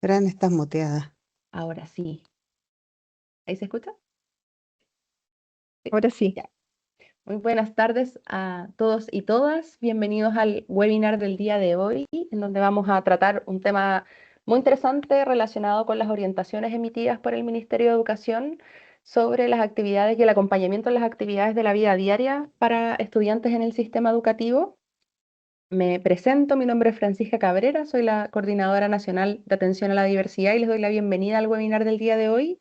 Fran, estás muteada. Ahora sí. ¿Ahí se escucha? Sí, Ahora sí. ya. Muy buenas tardes a todos y todas. Bienvenidos al webinar del día de hoy, en donde vamos a tratar un tema muy interesante relacionado con las orientaciones emitidas por el Ministerio de Educación sobre las actividades y el acompañamiento en las actividades de la vida diaria para estudiantes en el sistema educativo. Me presento, mi nombre es Francisca Cabrera, soy la Coordinadora Nacional de Atención a la Diversidad y les doy la bienvenida al webinar del día de hoy.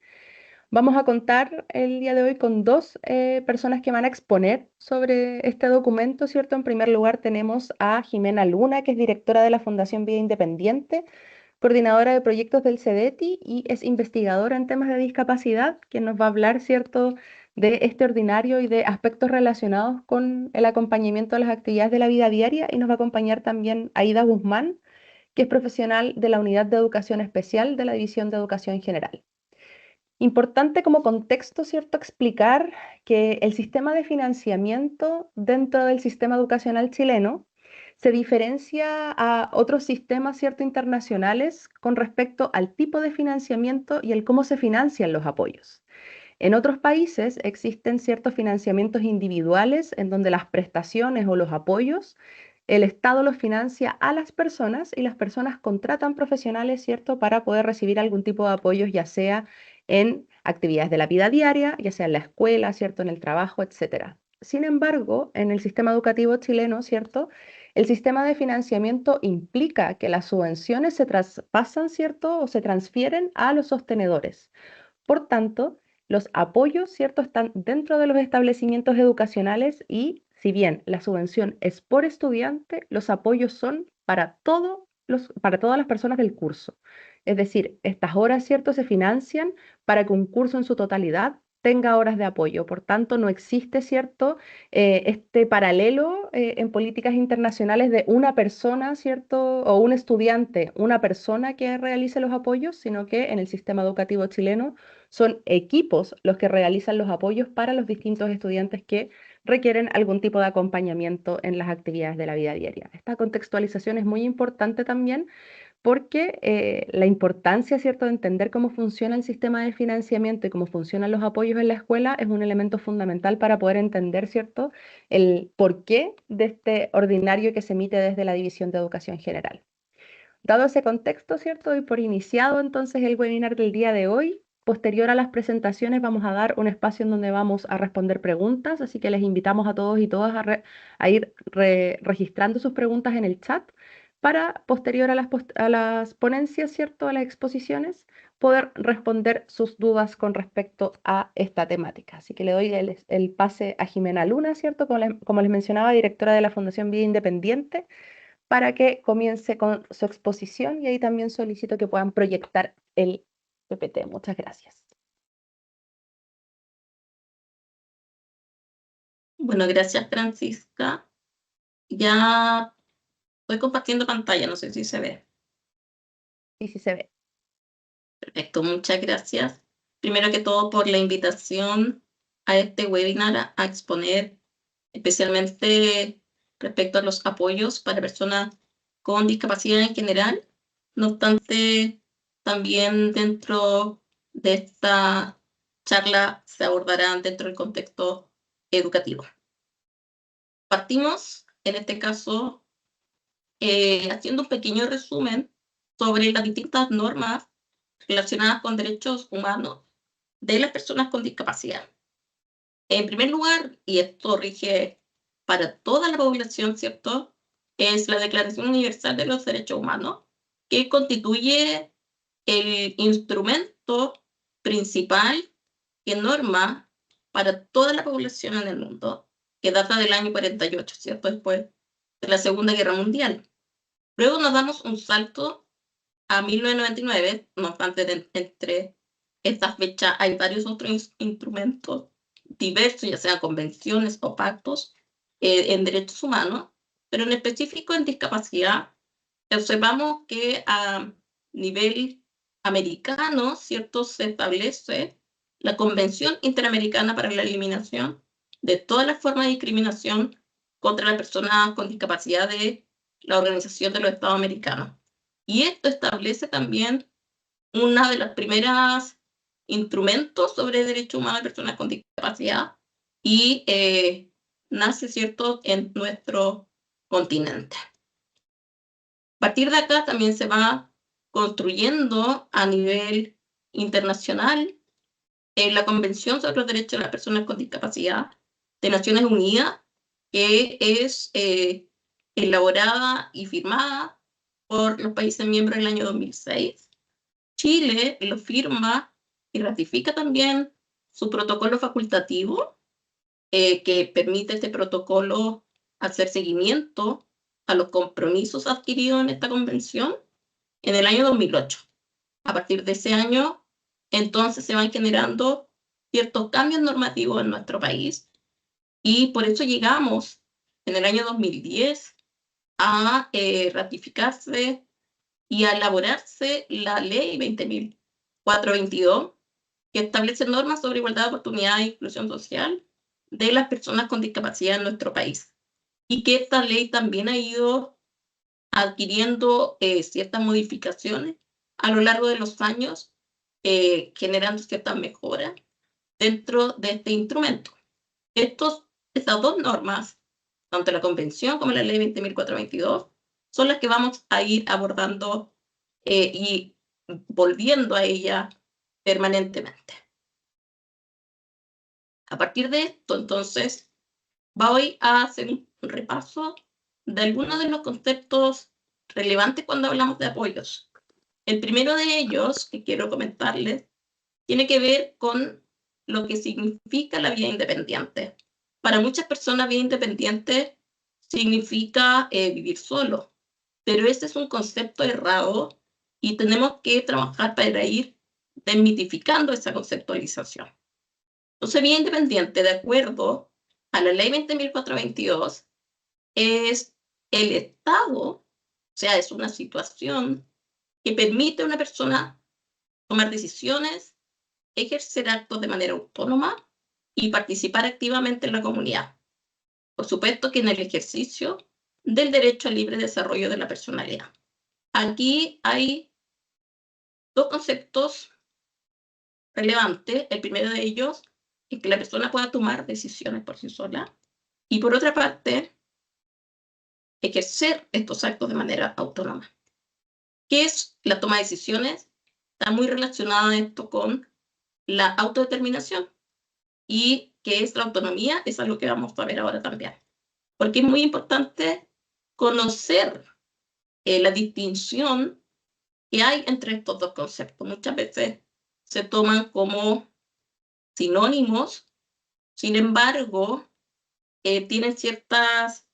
Vamos a contar el día de hoy con dos personas que van a exponer sobre este documento, ¿cierto? En primer lugar tenemos a Jimena Luna, que es directora de la Fundación Vida Independiente, coordinadora de proyectos del CEDETI y es investigadora en temas de discapacidad, quien nos va a hablar, ¿cierto?, de este ordinario y de aspectos relacionados con el acompañamiento de las actividades de la vida diaria. Y nos va a acompañar también Aida Guzmán, que es profesional de la Unidad de Educación Especial de la División de Educación General. Importante como contexto, ¿cierto?, explicar que el sistema de financiamiento dentro del sistema educacional chileno se diferencia a otros sistemas, ¿cierto?, internacionales con respecto al tipo de financiamiento y el cómo se financian los apoyos. En otros países existen ciertos financiamientos individuales en donde las prestaciones o los apoyos, el Estado los financia a las personas y las personas contratan profesionales, ¿cierto?, para poder recibir algún tipo de apoyos, ya sea en actividades de la vida diaria, ya sea en la escuela, ¿cierto?, en el trabajo, etcétera. Sin embargo, en el sistema educativo chileno, ¿cierto?, el sistema de financiamiento implica que las subvenciones se traspasan, ¿cierto?, o se transfieren a los sostenedores. Por tanto, los apoyos, ¿cierto?, están dentro de los establecimientos educacionales y si bien la subvención es por estudiante, los apoyos son para todas las personas del curso. Es decir, estas horas, ¿cierto?, se financian para que un curso en su totalidad tenga horas de apoyo. Por tanto, no existe, ¿cierto?, este paralelo en políticas internacionales de una persona, ¿cierto?, o un estudiante, una persona que realice los apoyos, sino que en el sistema educativo chileno son equipos los que realizan los apoyos para los distintos estudiantes que requieren algún tipo de acompañamiento en las actividades de la vida diaria. Esta contextualización es muy importante también porque la importancia, ¿cierto?, de entender cómo funciona el sistema de financiamiento y cómo funcionan los apoyos en la escuela es un elemento fundamental para poder entender, ¿cierto?, el porqué de este ordinario que se emite desde la División de Educación General. Dado ese contexto, ¿cierto?, doy por iniciado entonces el webinar del día de hoy. Posterior a las presentaciones vamos a dar un espacio en donde vamos a responder preguntas, así que les invitamos a todos y todas a ir registrando sus preguntas en el chat para posterior a las ponencias, ¿cierto?, a las exposiciones, poder responder sus dudas con respecto a esta temática. Así que le doy el pase a Jimena Luna, ¿cierto?, como les mencionaba, directora de la Fundación Vida Independiente, para que comience con su exposición y ahí también solicito que puedan proyectar el PPT. Muchas gracias. Bueno, gracias Francisca. Ya estoy compartiendo pantalla, no sé si se ve. Sí, sí se ve. Perfecto, muchas gracias. Primero que todo por la invitación a este webinar a exponer especialmente respecto a los apoyos para personas con discapacidad en general. No obstante, también dentro de esta charla se abordarán dentro del contexto educativo. Partimos, en este caso, haciendo un pequeño resumen sobre las distintas normas relacionadas con derechos humanos de las personas con discapacidad. En primer lugar, y esto rige para toda la población, ¿cierto?, es la Declaración Universal de los Derechos Humanos, que constituye el instrumento principal que norma para toda la población en el mundo, que data del año 48, ¿cierto?, después de la Segunda Guerra Mundial. Luego nos damos un salto a 1999, no obstante, entre estas fechas hay varios otros instrumentos diversos, ya sean convenciones o pactos en derechos humanos, pero en específico en discapacidad, observamos que a nivel americano, ¿cierto?, se establece la Convención Interamericana para la Eliminación de todas las formas de discriminación contra las personas con discapacidad de la Organización de los Estados Americanos. Y esto establece también una de las primeras instrumentos sobre derechos humanos de personas con discapacidad y nace, ¿cierto?, en nuestro continente. A partir de acá también se va construyendo a nivel internacional la Convención sobre los Derechos de las Personas con Discapacidad de Naciones Unidas, que es elaborada y firmada por los países miembros en el año 2006. Chile lo firma y ratifica también su protocolo facultativo, que permite este protocolo hacer seguimiento a los compromisos adquiridos en esta convención en el año 2008. A partir de ese año, entonces se van generando ciertos cambios normativos en nuestro país y por eso llegamos en el año 2010 a ratificarse y a elaborarse la ley 20.422, que establece normas sobre igualdad de oportunidades e inclusión social de las personas con discapacidad en nuestro país. Y que esta ley también ha ido adquiriendo ciertas modificaciones a lo largo de los años, generando ciertas mejoras dentro de este instrumento. Estas dos normas, tanto la Convención como la Ley 20.422, son las que vamos a ir abordando y volviendo a ella permanentemente. A partir de esto, entonces, voy a hacer un repaso de algunos de los conceptos relevantes cuando hablamos de apoyos. El primero de ellos que quiero comentarles tiene que ver con lo que significa la vida independiente. Para muchas personas, vida independiente significa vivir solo, pero ese es un concepto errado y tenemos que trabajar para ir desmitificando esa conceptualización. Entonces, vida independiente, de acuerdo a la Ley 20.422, es el estado, o sea, es una situación que permite a una persona tomar decisiones, ejercer actos de manera autónoma y participar activamente en la comunidad. Por supuesto que en el ejercicio del derecho al libre desarrollo de la personalidad. Aquí hay dos conceptos relevantes. El primero de ellos es que la persona pueda tomar decisiones por sí sola y, por otra parte, ejercer estos actos de manera autónoma. ¿Qué es la toma de decisiones? Está muy relacionada esto con la autodeterminación. ¿Y qué es la autonomía? Es algo que vamos a ver ahora también. Porque es muy importante conocer la distinción que hay entre estos dos conceptos. Muchas veces se toman como sinónimos, sin embargo, tienen ciertas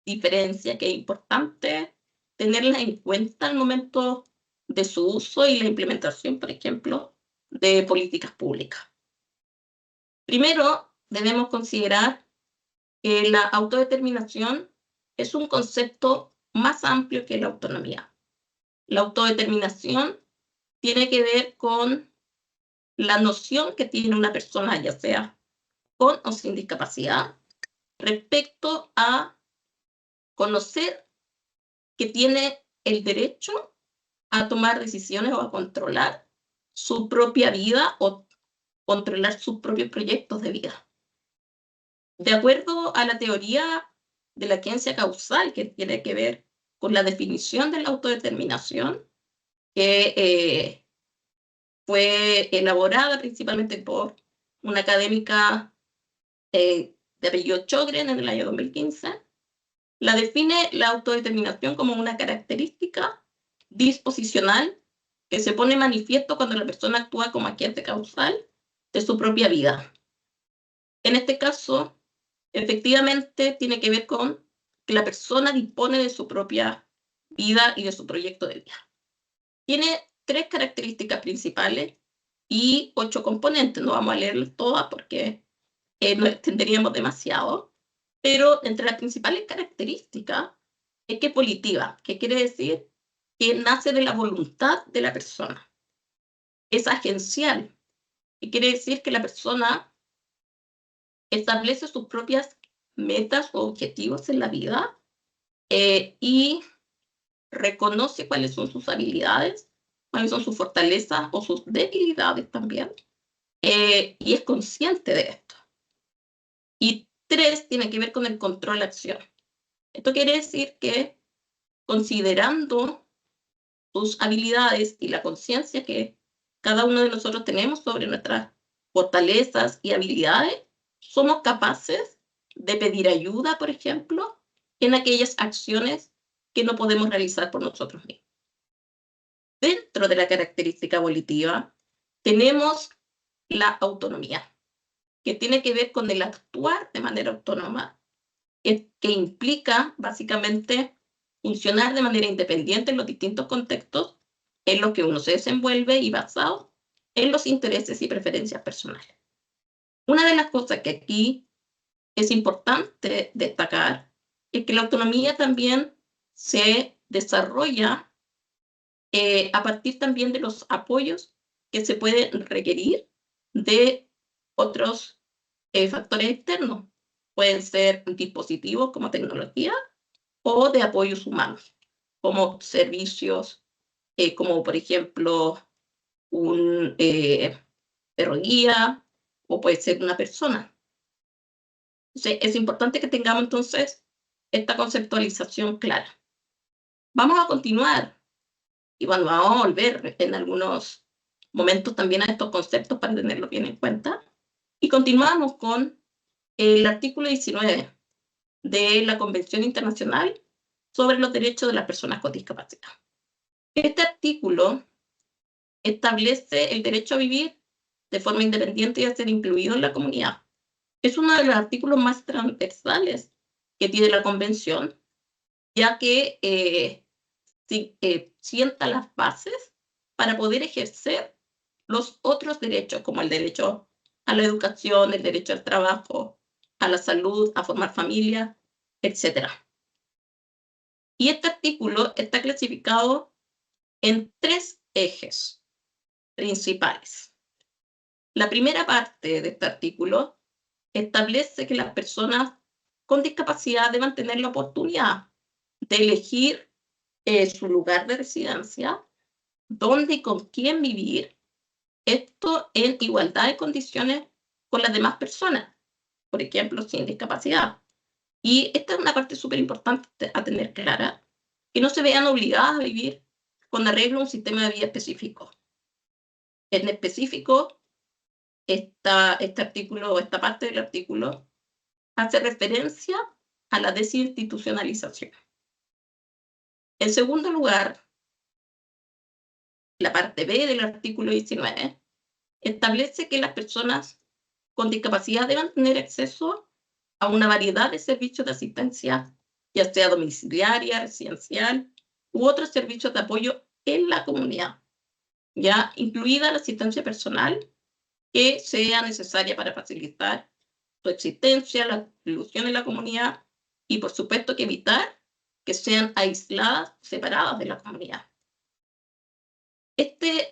diferencias que es importante tenerlas en cuenta al momento de su uso y la implementación, por ejemplo, de políticas públicas. Primero, debemos considerar que la autodeterminación es un concepto más amplio que la autonomía. La autodeterminación tiene que ver con la noción que tiene una persona, ya sea con o sin discapacidad, respecto a conocer que tiene el derecho a tomar decisiones o a controlar su propia vida o controlar sus propios proyectos de vida. De acuerdo a la teoría de la ciencia causal, que tiene que ver con la definición de la autodeterminación, que fue elaborada principalmente por una académica de apellido Chogren en el año 2015, la define la autodeterminación como una característica disposicional que se pone manifiesto cuando la persona actúa como agente causal de su propia vida. En este caso, efectivamente, tiene que ver con que la persona dispone de su propia vida y de su proyecto de vida. Tiene 3 características principales y 8 componentes. No vamos a leerlas todas porque nos extenderíamos demasiado, pero entre las principales características es que es volitiva, que quiere decir que nace de la voluntad de la persona. Es agencial, que quiere decir que la persona establece sus propias metas o objetivos en la vida y reconoce cuáles son sus habilidades cuáles son sus fortalezas o sus debilidades también, y es consciente de esto. Y 3 tiene que ver con el control-acción. Esto quiere decir que, considerando sus habilidades y la conciencia que cada uno de nosotros tenemos sobre nuestras fortalezas y habilidades, somos capaces de pedir ayuda, por ejemplo, en aquellas acciones que no podemos realizar por nosotros mismos. Dentro de la característica volitiva tenemos la autonomía, que tiene que ver con el actuar de manera autónoma, que implica básicamente funcionar de manera independiente en los distintos contextos en los que uno se desenvuelve y basado en los intereses y preferencias personales. Una de las cosas que aquí es importante destacar es que la autonomía también se desarrolla a partir también de los apoyos que se pueden requerir de otros factores externos. Pueden ser dispositivos como tecnología o de apoyos humanos, como servicios, como por ejemplo un perro guía, o puede ser una persona. Entonces, es importante que tengamos entonces esta conceptualización clara. Vamos a continuar y bueno, vamos a volver en algunos momentos también a estos conceptos para tenerlos bien en cuenta. Y continuamos con el artículo 19 de la Convención Internacional sobre los Derechos de las Personas con Discapacidad. Este artículo establece el derecho a vivir de forma independiente y a ser incluido en la comunidad. Es uno de los artículos más transversales que tiene la Convención, ya que sienta las bases para poder ejercer los otros derechos, como el derecho a la educación, el derecho al trabajo, a la salud, a formar familia, etc. Y este artículo está clasificado en 3 ejes principales. La primera parte de este artículo establece que las personas con discapacidad deben tener la oportunidad de elegir su lugar de residencia, dónde y con quién vivir, esto en igualdad de condiciones con las demás personas, por ejemplo, sin discapacidad. Y esta es una parte súper importante a tener clara, que no se vean obligadas a vivir con arreglo a un sistema de vida específico. En específico, este artículo, o esta parte del artículo, hace referencia a la desinstitucionalización. En segundo lugar, la parte B del artículo 19 establece que las personas con discapacidad deben tener acceso a una variedad de servicios de asistencia, ya sea domiciliaria, residencial u otros servicios de apoyo en la comunidad, ya incluida la asistencia personal que sea necesaria para facilitar su existencia, la inclusión en la comunidad y, por supuesto, que evitar que sean aisladas, separadas de la comunidad. Este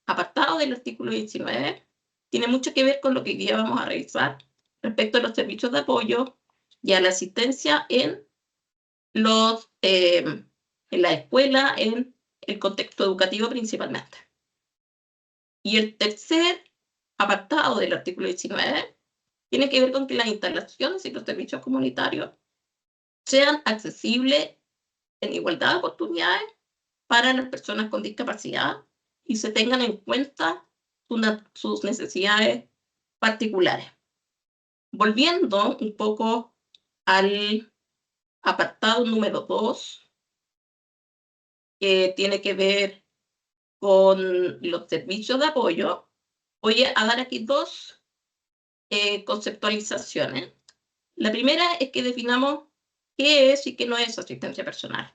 apartado del artículo 19 tiene mucho que ver con lo que hoy día vamos a revisar respecto a los servicios de apoyo y a la asistencia en la escuela, en el contexto educativo principalmente. Y el tercer apartado del artículo 19 tiene que ver con que las instalaciones y los servicios comunitarios sean accesibles en igualdad de oportunidades para las personas con discapacidad y se tengan en cuenta sus necesidades particulares. Volviendo un poco al apartado número 2, que tiene que ver con los servicios de apoyo, voy a dar aquí 2 conceptualizaciones. La primera es que definamos qué es y qué no es asistencia personal.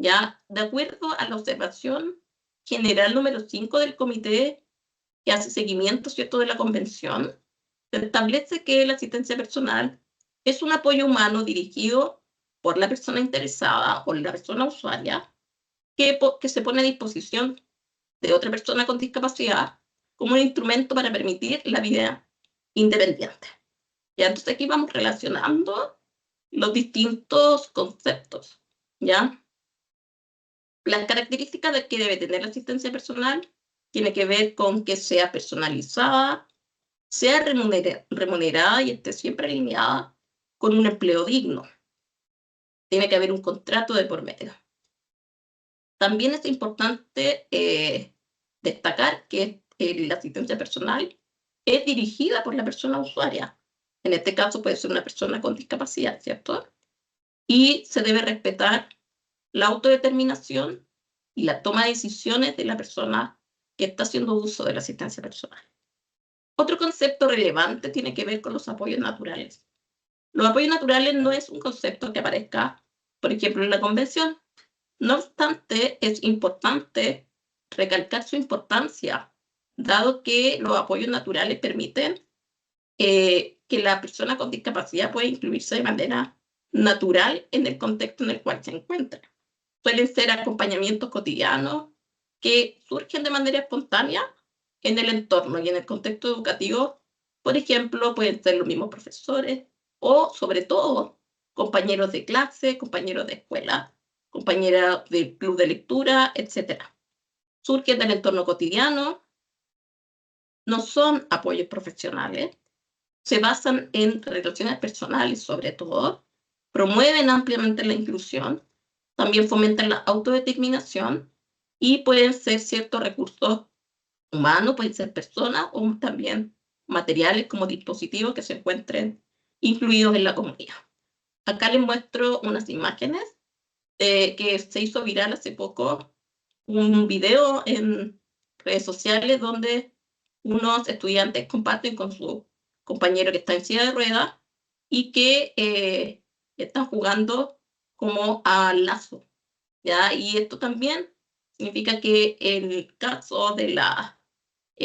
Ya, de acuerdo a la observación general número 5 del comité que hace seguimiento, ¿cierto?, de la convención, se establece que la asistencia personal es un apoyo humano dirigido por la persona interesada o la persona usuaria que se pone a disposición de otra persona con discapacidad como un instrumento para permitir la vida independiente. Ya, entonces aquí vamos relacionando los distintos conceptos, ¿ya? Las características de que debe tener la asistencia personal tiene que ver con que sea personalizada, sea remunerada y esté siempre alineada con un empleo digno. Tiene que haber un contrato de por medio. También es importante destacar que la asistencia personal es dirigida por la persona usuaria. En este caso puede ser una persona con discapacidad, ¿cierto? Y se debe respetar la autodeterminación y la toma de decisiones de la persona que está haciendo uso de la asistencia personal. Otro concepto relevante tiene que ver con los apoyos naturales. Los apoyos naturales no es un concepto que aparezca, por ejemplo, en la convención. No obstante, es importante recalcar su importancia, dado que los apoyos naturales permiten que la persona con discapacidad pueda incluirse de manera natural en el contexto en el cual se encuentra. Suelen ser acompañamientos cotidianos que surgen de manera espontánea en el entorno y en el contexto educativo. Por ejemplo, pueden ser los mismos profesores o, sobre todo, compañeros de clase, compañeros de escuela, compañeras del club de lectura, etc. Surgen del entorno cotidiano, no son apoyos profesionales, se basan en relaciones personales sobre todo, promueven ampliamente la inclusión, también fomentan la autodeterminación y pueden ser ciertos recursos humanos, pueden ser personas o también materiales como dispositivos que se encuentren incluidos en la comunidad. Acá les muestro unas imágenes que se hizo viral hace poco, un video en redes sociales donde unos estudiantes comparten con su compañero que está en silla de ruedas y que están jugando como al lazo, ¿ya? Y esto también significa que en el caso de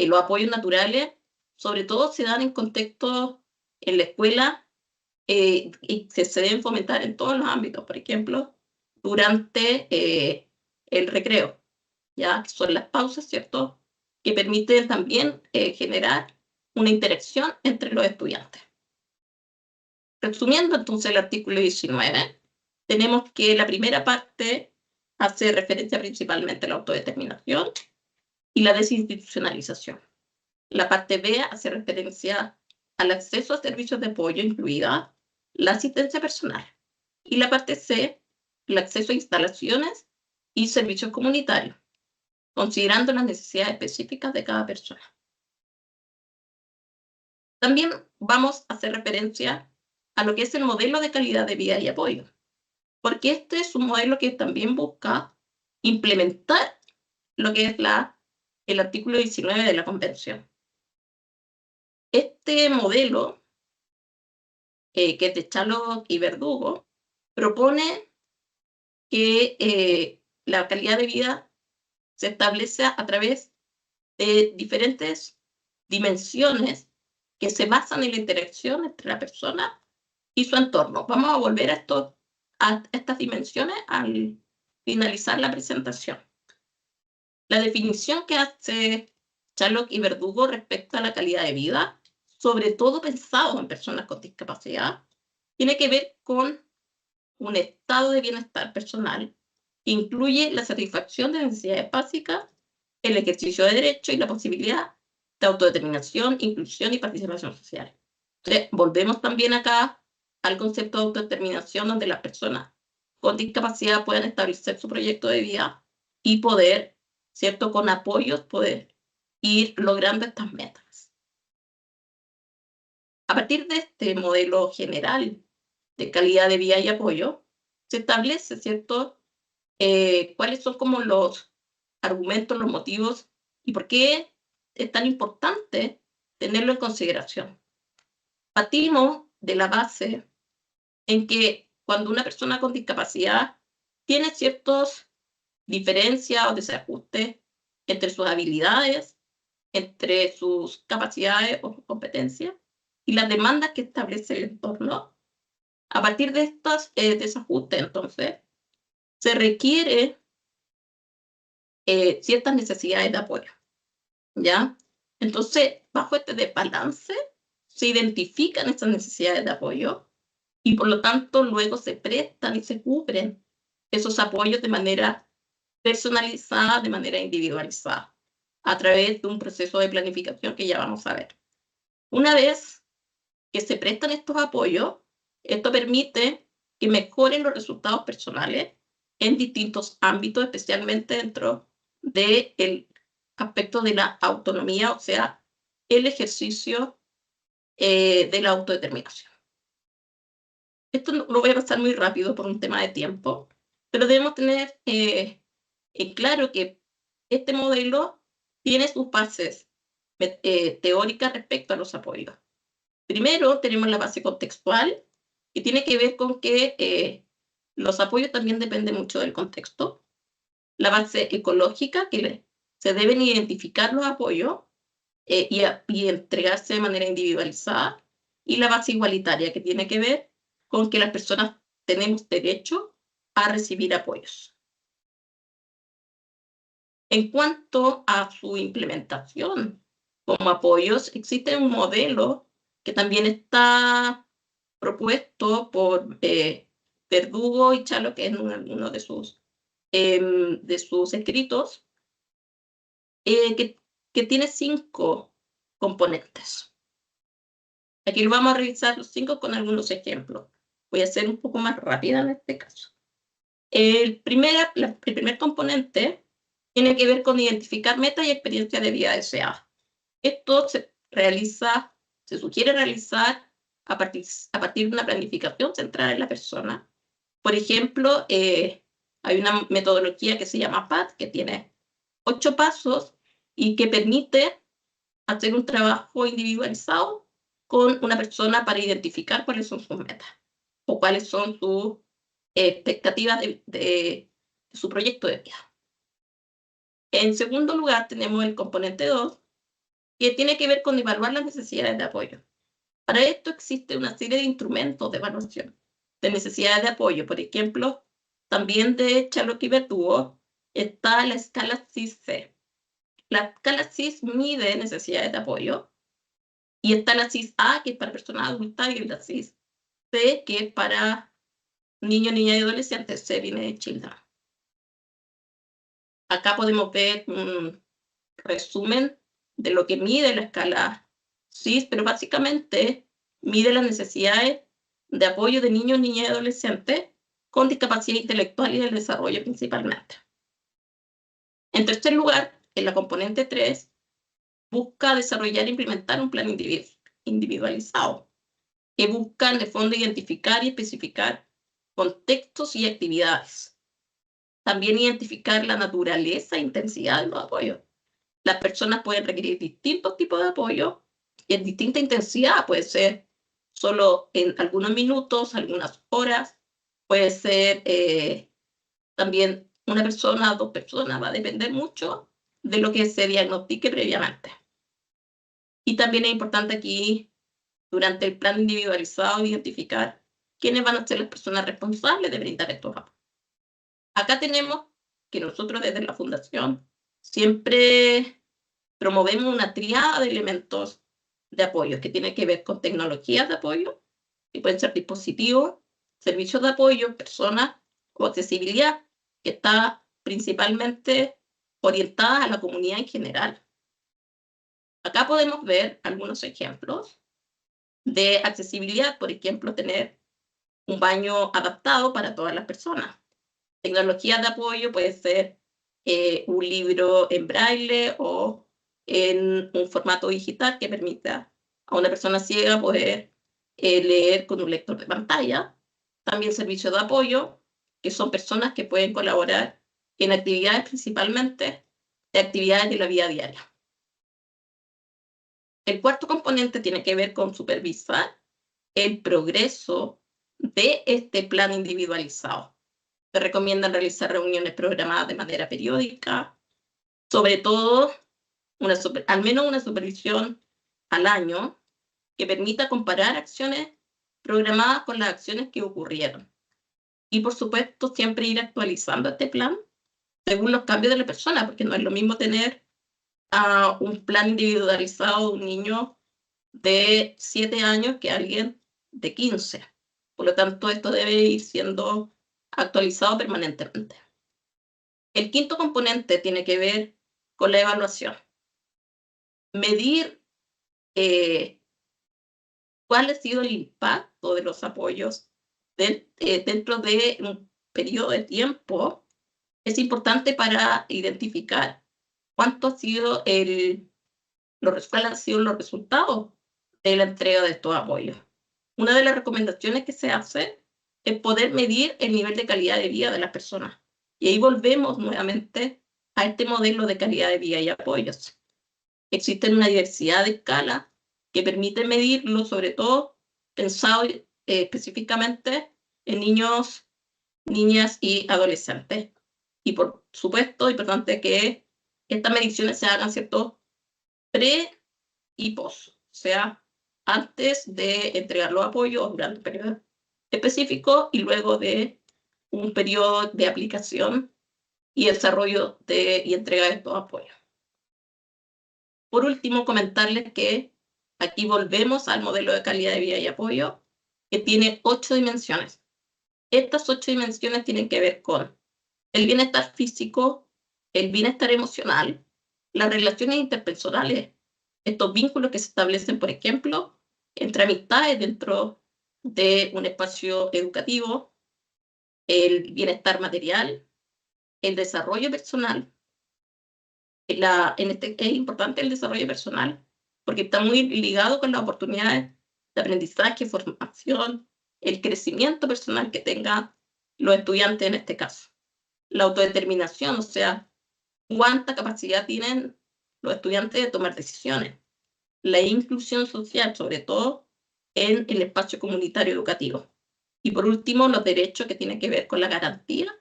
los apoyos naturales, sobre todo se dan en contextos en la escuela y se deben fomentar en todos los ámbitos, por ejemplo, durante el recreo, ¿ya? Que son las pausas, ¿cierto? Que permiten también generar una interacción entre los estudiantes. Resumiendo entonces el artículo 19, tenemos que la primera parte hace referencia principalmente a la autodeterminación y la desinstitucionalización. La parte B hace referencia al acceso a servicios de apoyo, incluida la asistencia personal. Y la parte C, el acceso a instalaciones y servicios comunitarios, considerando las necesidades específicas de cada persona. También vamos a hacer referencia a lo que es el modelo de calidad de vida y apoyo, porque este es un modelo que también busca implementar lo que es el artículo 19 de la Convención. Este modelo, que es de Chalo y Verdugo, propone que la calidad de vida se establece a través de diferentes dimensiones que se basan en la interacción entre la persona y su entorno. Vamos a volver a estas dimensiones al finalizar la presentación. La definición que hace Charlock y Verdugo respecto a la calidad de vida, sobre todo pensado en personas con discapacidad, tiene que ver con un estado de bienestar personal que incluye la satisfacción de necesidades básicas, el ejercicio de derechos y la posibilidad de autodeterminación, inclusión y participación social. Entonces, volvemos también acá al concepto de autodeterminación, donde las personas con discapacidad puedan establecer su proyecto de vida y poder, ¿cierto?, con apoyos, poder ir logrando estas metas. A partir de este modelo general de calidad de vida y apoyo, se establece, ¿cierto?, cuáles son como los argumentos, los motivos y por qué es tan importante tenerlo en consideración. Partimos de la base en que cuando una persona con discapacidad tiene ciertas diferencias o desajustes entre sus habilidades, entre sus capacidades o competencias y las demandas que establece el entorno, a partir de estos desajustes, entonces, se requiere ciertas necesidades de apoyo, ¿ya? Entonces, bajo este desbalance, se identifican estas necesidades de apoyo y por lo tanto luego se prestan y se cubren esos apoyos de manera personalizada de manera individualizada, a través de un proceso de planificación que ya vamos a ver. Una vez que se prestan estos apoyos, esto permite que mejoren los resultados personales en distintos ámbitos, especialmente dentro del aspecto de la autonomía, o sea, el ejercicio de la autodeterminación. Esto lo voy a pasar muy rápido por un tema de tiempo, pero debemos tener en claro que este modelo tiene sus bases teóricas respecto a los apoyos. Primero tenemos la base contextual, que tiene que ver con que los apoyos también dependen mucho del contexto. La base ecológica, que se deben identificar los apoyos y entregarse de manera individualizada. Y la base igualitaria, que tiene que ver con que las personas tenemos derecho a recibir apoyos. En cuanto a su implementación como apoyos, existe un modelo que también está propuesto por Verdugo y Chalo, que es uno de sus escritos, que tiene 5 componentes. Aquí lo vamos a revisar los 5 con algunos ejemplos. Voy a ser un poco más rápida en este caso. El primer componente tiene que ver con identificar metas y experiencias de vida deseadas. Esto se sugiere realizar a partir de una planificación centrada en la persona. Por ejemplo, hay una metodología que se llama PAT, que tiene 8 pasos y que permite hacer un trabajo individualizado con una persona para identificar cuáles son sus metas o cuáles son sus expectativas de su proyecto de vida. En segundo lugar, tenemos el componente 2, que tiene que ver con evaluar las necesidades de apoyo. Para esto existe una serie de instrumentos de evaluación de necesidades de apoyo. Por ejemplo, también de Charlotte y Verdugo está la escala CIS-C. La escala CIS mide necesidades de apoyo, y está la CIS-A, que es para personas adultas, y la CIS-C, que es para niños, niñas y adolescentes. C viene de Children. Acá podemos ver un resumen de lo que mide la escala CIS, pero básicamente mide las necesidades de apoyo de niños, niñas y adolescentes con discapacidad intelectual y del desarrollo principalmente. En tercer lugar, en la componente 3, busca desarrollar e implementar un plan individualizado, que busca en el fondo identificar y especificar contextos y actividades. También identificar la naturaleza e intensidad de los apoyos. Las personas pueden requerir distintos tipos de apoyo en distinta intensidad. Puede ser solo en algunos minutos, algunas horas. Puede ser también una persona, 2 personas. Va a depender mucho de lo que se diagnostique previamente. Y también es importante aquí, durante el plan individualizado, identificar quiénes van a ser las personas responsables de brindar estos apoyos. Acá tenemos que nosotros desde la Fundación siempre promovemos una triada de elementos de apoyo que tiene que ver con tecnologías de apoyo, que pueden ser dispositivos, servicios de apoyo, personas o accesibilidad, que está principalmente orientada a la comunidad en general. Acá podemos ver algunos ejemplos de accesibilidad. Por ejemplo, tener un baño adaptado para todas las personas. Tecnologías de apoyo puede ser un libro en braille o en un formato digital que permita a una persona ciega poder leer con un lector de pantalla. También servicios de apoyo, que son personas que pueden colaborar en actividades, principalmente de actividades de la vida diaria. El cuarto componente tiene que ver con supervisar el progreso de este plan individualizado. Se recomiendan realizar reuniones programadas de manera periódica, sobre todo al menos una supervisión al año, que permita comparar acciones programadas con las acciones que ocurrieron. Y por supuesto, siempre ir actualizando este plan según los cambios de la persona, porque no es lo mismo tener un plan individualizado de un niño de 7 años que alguien de 15. Por lo tanto, esto debe ir siendo actualizado permanentemente. El quinto componente tiene que ver con la evaluación. Medir cuál ha sido el impacto de los apoyos dentro de un periodo de tiempo es importante para identificar cuánto ha sido cuáles han sido los resultados de la entrega de estos apoyos. Una de las recomendaciones que se hace es poder medir el nivel de calidad de vida de las personas. Y ahí volvemos nuevamente a este modelo de calidad de vida y apoyos. Existen una diversidad de escalas que permiten medirlo, sobre todo pensado específicamente en niños, niñas y adolescentes. Y por supuesto, es importante que estas mediciones se hagan, ¿cierto?, pre y post, o sea, antes de entregar los apoyos, durante un periodo específico y luego de un periodo de aplicación y desarrollo y entrega de estos apoyos. Por último, comentarles que aquí volvemos al modelo de calidad de vida y apoyo, que tiene 8 dimensiones. Estas 8 dimensiones tienen que ver con el bienestar físico, el bienestar emocional, las relaciones interpersonales, estos vínculos que se establecen, por ejemplo, entre amistades dentro de un espacio educativo, el bienestar material, el desarrollo personal. Es importante el desarrollo personal porque está muy ligado con las oportunidades de aprendizaje, formación, el crecimiento personal que tengan los estudiantes en este caso. La autodeterminación, o sea, cuánta capacidad tienen los estudiantes de tomar decisiones. La inclusión social, sobre todo en el espacio comunitario educativo. Y por último, los derechos que tienen que ver con la garantía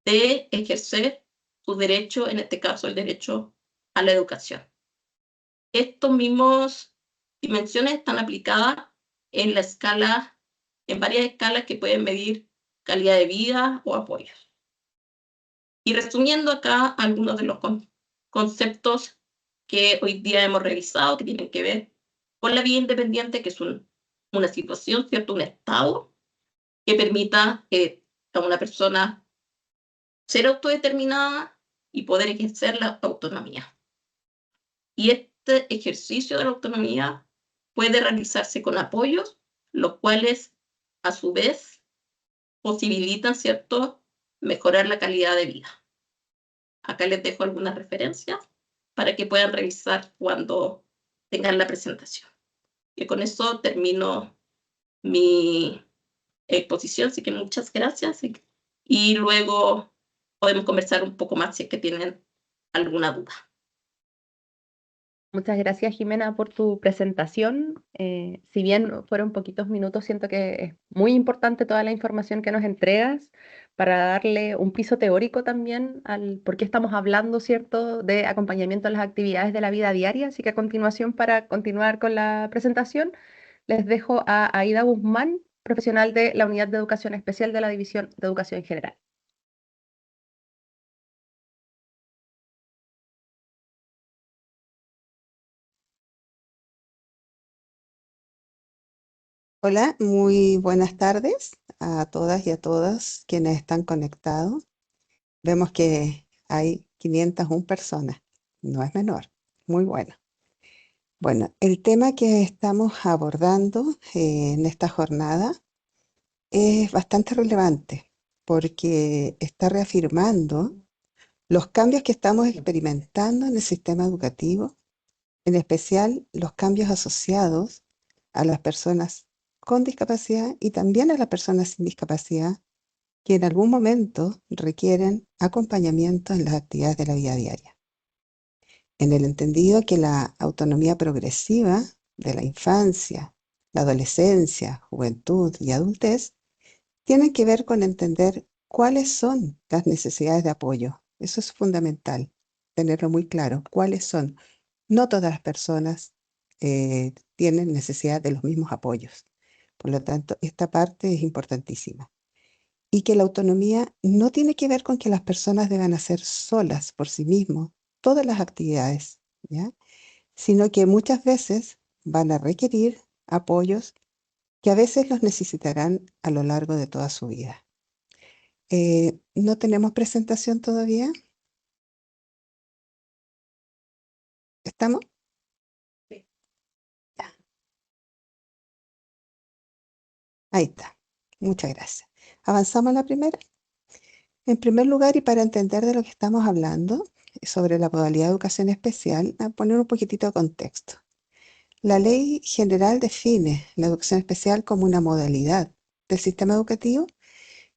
de ejercer su derecho, en este caso el derecho a la educación. Estas mismas dimensiones están aplicadas en la escala, en varias escalas que pueden medir calidad de vida o apoyos. Y resumiendo acá algunos de los conceptos que hoy día hemos revisado, que tienen que ver con la vida independiente, que es una situación, ¿cierto?, un estado que permita a una persona ser autodeterminada y poder ejercer la autonomía. Y este ejercicio de la autonomía puede realizarse con apoyos, los cuales a su vez posibilitan, ¿cierto?, mejorar la calidad de vida. Acá les dejo algunas referencias para que puedan revisar cuando tengan la presentación. Y con eso termino mi exposición, así que muchas gracias. Y luego podemos conversar un poco más si es que tienen alguna duda. Muchas gracias, Jimena, por tu presentación. Si bien fueron poquitos minutos, siento que es muy importante toda la información que nos entregas para darle un piso teórico también al por qué estamos hablando, ¿cierto?, de acompañamiento en las actividades de la vida diaria. Así que a continuación, para continuar con la presentación, les dejo a Aida Guzmán, profesional de la Unidad de Educación Especial de la División de Educación General. Hola, muy buenas tardes a todas y a todos quienes están conectados. Vemos que hay 501 personas, no es menor, muy bueno. Bueno, el tema que estamos abordando en esta jornada es bastante relevante porque está reafirmando los cambios que estamos experimentando en el sistema educativo, en especial los cambios asociados a las personas con discapacidad y también a las personas sin discapacidad que en algún momento requieren acompañamiento en las actividades de la vida diaria. En el entendido que la autonomía progresiva de la infancia, la adolescencia, juventud y adultez tienen que ver con entender cuáles son las necesidades de apoyo. Eso es fundamental, tenerlo muy claro, cuáles son. No todas las personas tienen necesidad de los mismos apoyos. Por lo tanto, esta parte es importantísima. Y que la autonomía no tiene que ver con que las personas deban hacer solas por sí mismos todas las actividades, ¿ya? Sino que muchas veces van a requerir apoyos que a veces los necesitarán a lo largo de toda su vida. ¿No tenemos presentación todavía? ¿Estamos? Sí. Ya. Ahí está. Muchas gracias. ¿Avanzamos a la primera? En primer lugar, y para entender de lo que estamos hablando, sobre la modalidad de educación especial, a poner un poquitito de contexto. La Ley General define la educación especial como una modalidad del sistema educativo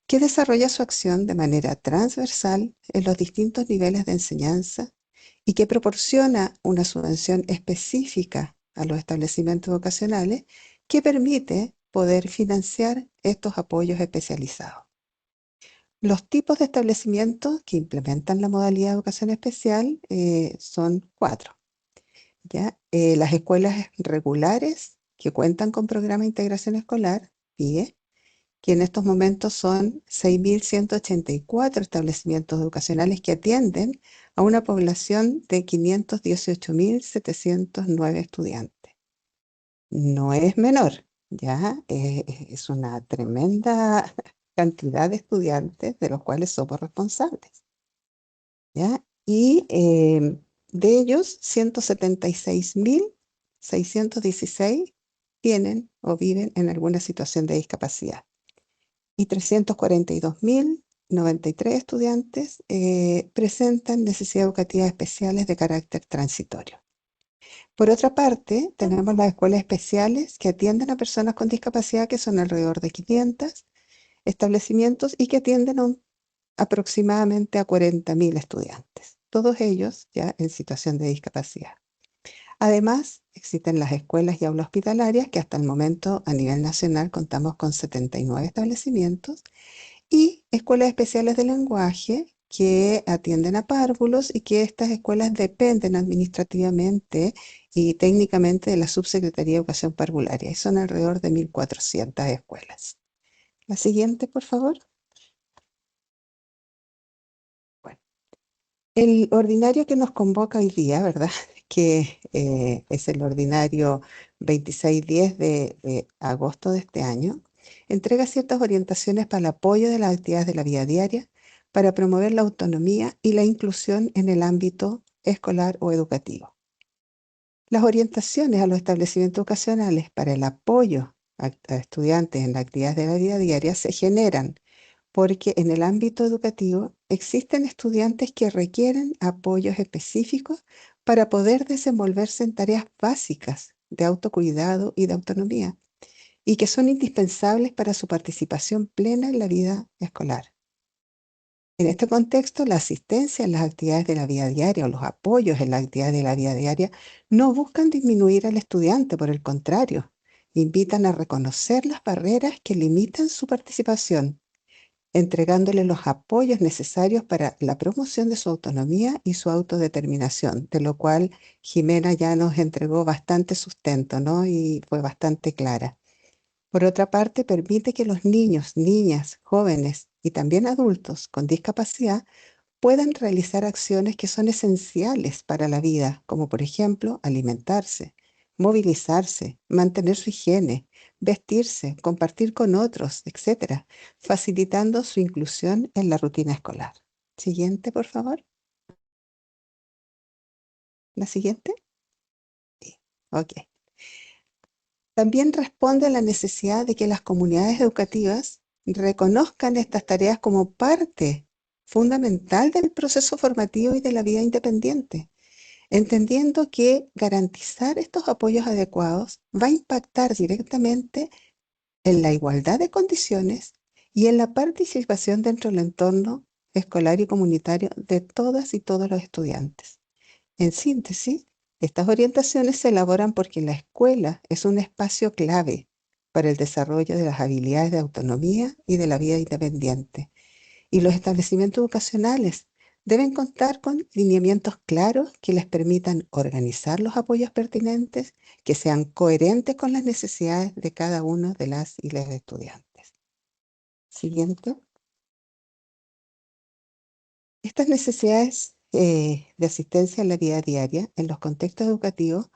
que desarrolla su acción de manera transversal en los distintos niveles de enseñanza y que proporciona una subvención específica a los establecimientos educacionales que permite poder financiar estos apoyos especializados. Los tipos de establecimientos que implementan la modalidad de educación especial son 4. ¿Ya? Las escuelas regulares que cuentan con programa de integración escolar, PIE, que en estos momentos son 6.184 establecimientos educacionales que atienden a una población de 518.709 estudiantes. No es menor, ¿ya? Es una tremenda cantidad de estudiantes de los cuales somos responsables, ¿ya? Y de ellos, 176.616 tienen o viven en alguna situación de discapacidad. Y 342.093 estudiantes presentan necesidades educativas especiales de carácter transitorio. Por otra parte, tenemos las escuelas especiales que atienden a personas con discapacidad, que son alrededor de 500 establecimientos y que atienden aproximadamente a 40.000 estudiantes, todos ellos ya en situación de discapacidad. Además, existen las escuelas y aulas hospitalarias, que hasta el momento a nivel nacional contamos con 79 establecimientos, y escuelas especiales de lenguaje que atienden a párvulos y que estas escuelas dependen administrativamente y técnicamente de la Subsecretaría de Educación Parvularia, y son alrededor de 1.400 escuelas. La siguiente, por favor. Bueno, el ordinario que nos convoca hoy día, ¿verdad? Que es el ordinario 2610 de agosto de este año, entrega ciertas orientaciones para el apoyo de las actividades de la vida diaria, para promover la autonomía y la inclusión en el ámbito escolar o educativo. Las orientaciones a los establecimientos educacionales para el apoyo a estudiantes en las actividades de la vida diaria se generan porque en el ámbito educativo existen estudiantes que requieren apoyos específicos para poder desenvolverse en tareas básicas de autocuidado y de autonomía, y que son indispensables para su participación plena en la vida escolar. En este contexto, la asistencia en las actividades de la vida diaria o los apoyos en las actividades de la vida diaria no buscan disminuir al estudiante, por el contrario, invitan a reconocer las barreras que limitan su participación, entregándole los apoyos necesarios para la promoción de su autonomía y su autodeterminación, de lo cual Jimena ya nos entregó bastante sustento, ¿no? Y fue bastante clara. Por otra parte, permite que los niños, niñas, jóvenes y también adultos con discapacidad puedan realizar acciones que son esenciales para la vida, como por ejemplo alimentarse, movilizarse, mantener su higiene, vestirse, compartir con otros, etcétera, facilitando su inclusión en la rutina escolar. Siguiente, por favor. ¿La siguiente? Sí. Ok. También responde a la necesidad de que las comunidades educativas reconozcan estas tareas como parte fundamental del proceso formativo y de la vida independiente, entendiendo que garantizar estos apoyos adecuados va a impactar directamente en la igualdad de condiciones y en la participación dentro del entorno escolar y comunitario de todas y todos los estudiantes. En síntesis, estas orientaciones se elaboran porque la escuela es un espacio clave para el desarrollo de las habilidades de autonomía y de la vida independiente, y los establecimientos educacionales deben contar con lineamientos claros que les permitan organizar los apoyos pertinentes, que sean coherentes con las necesidades de cada uno de las y los estudiantes. Siguiente. Estas necesidades de asistencia en la vida diaria, en los contextos educativos,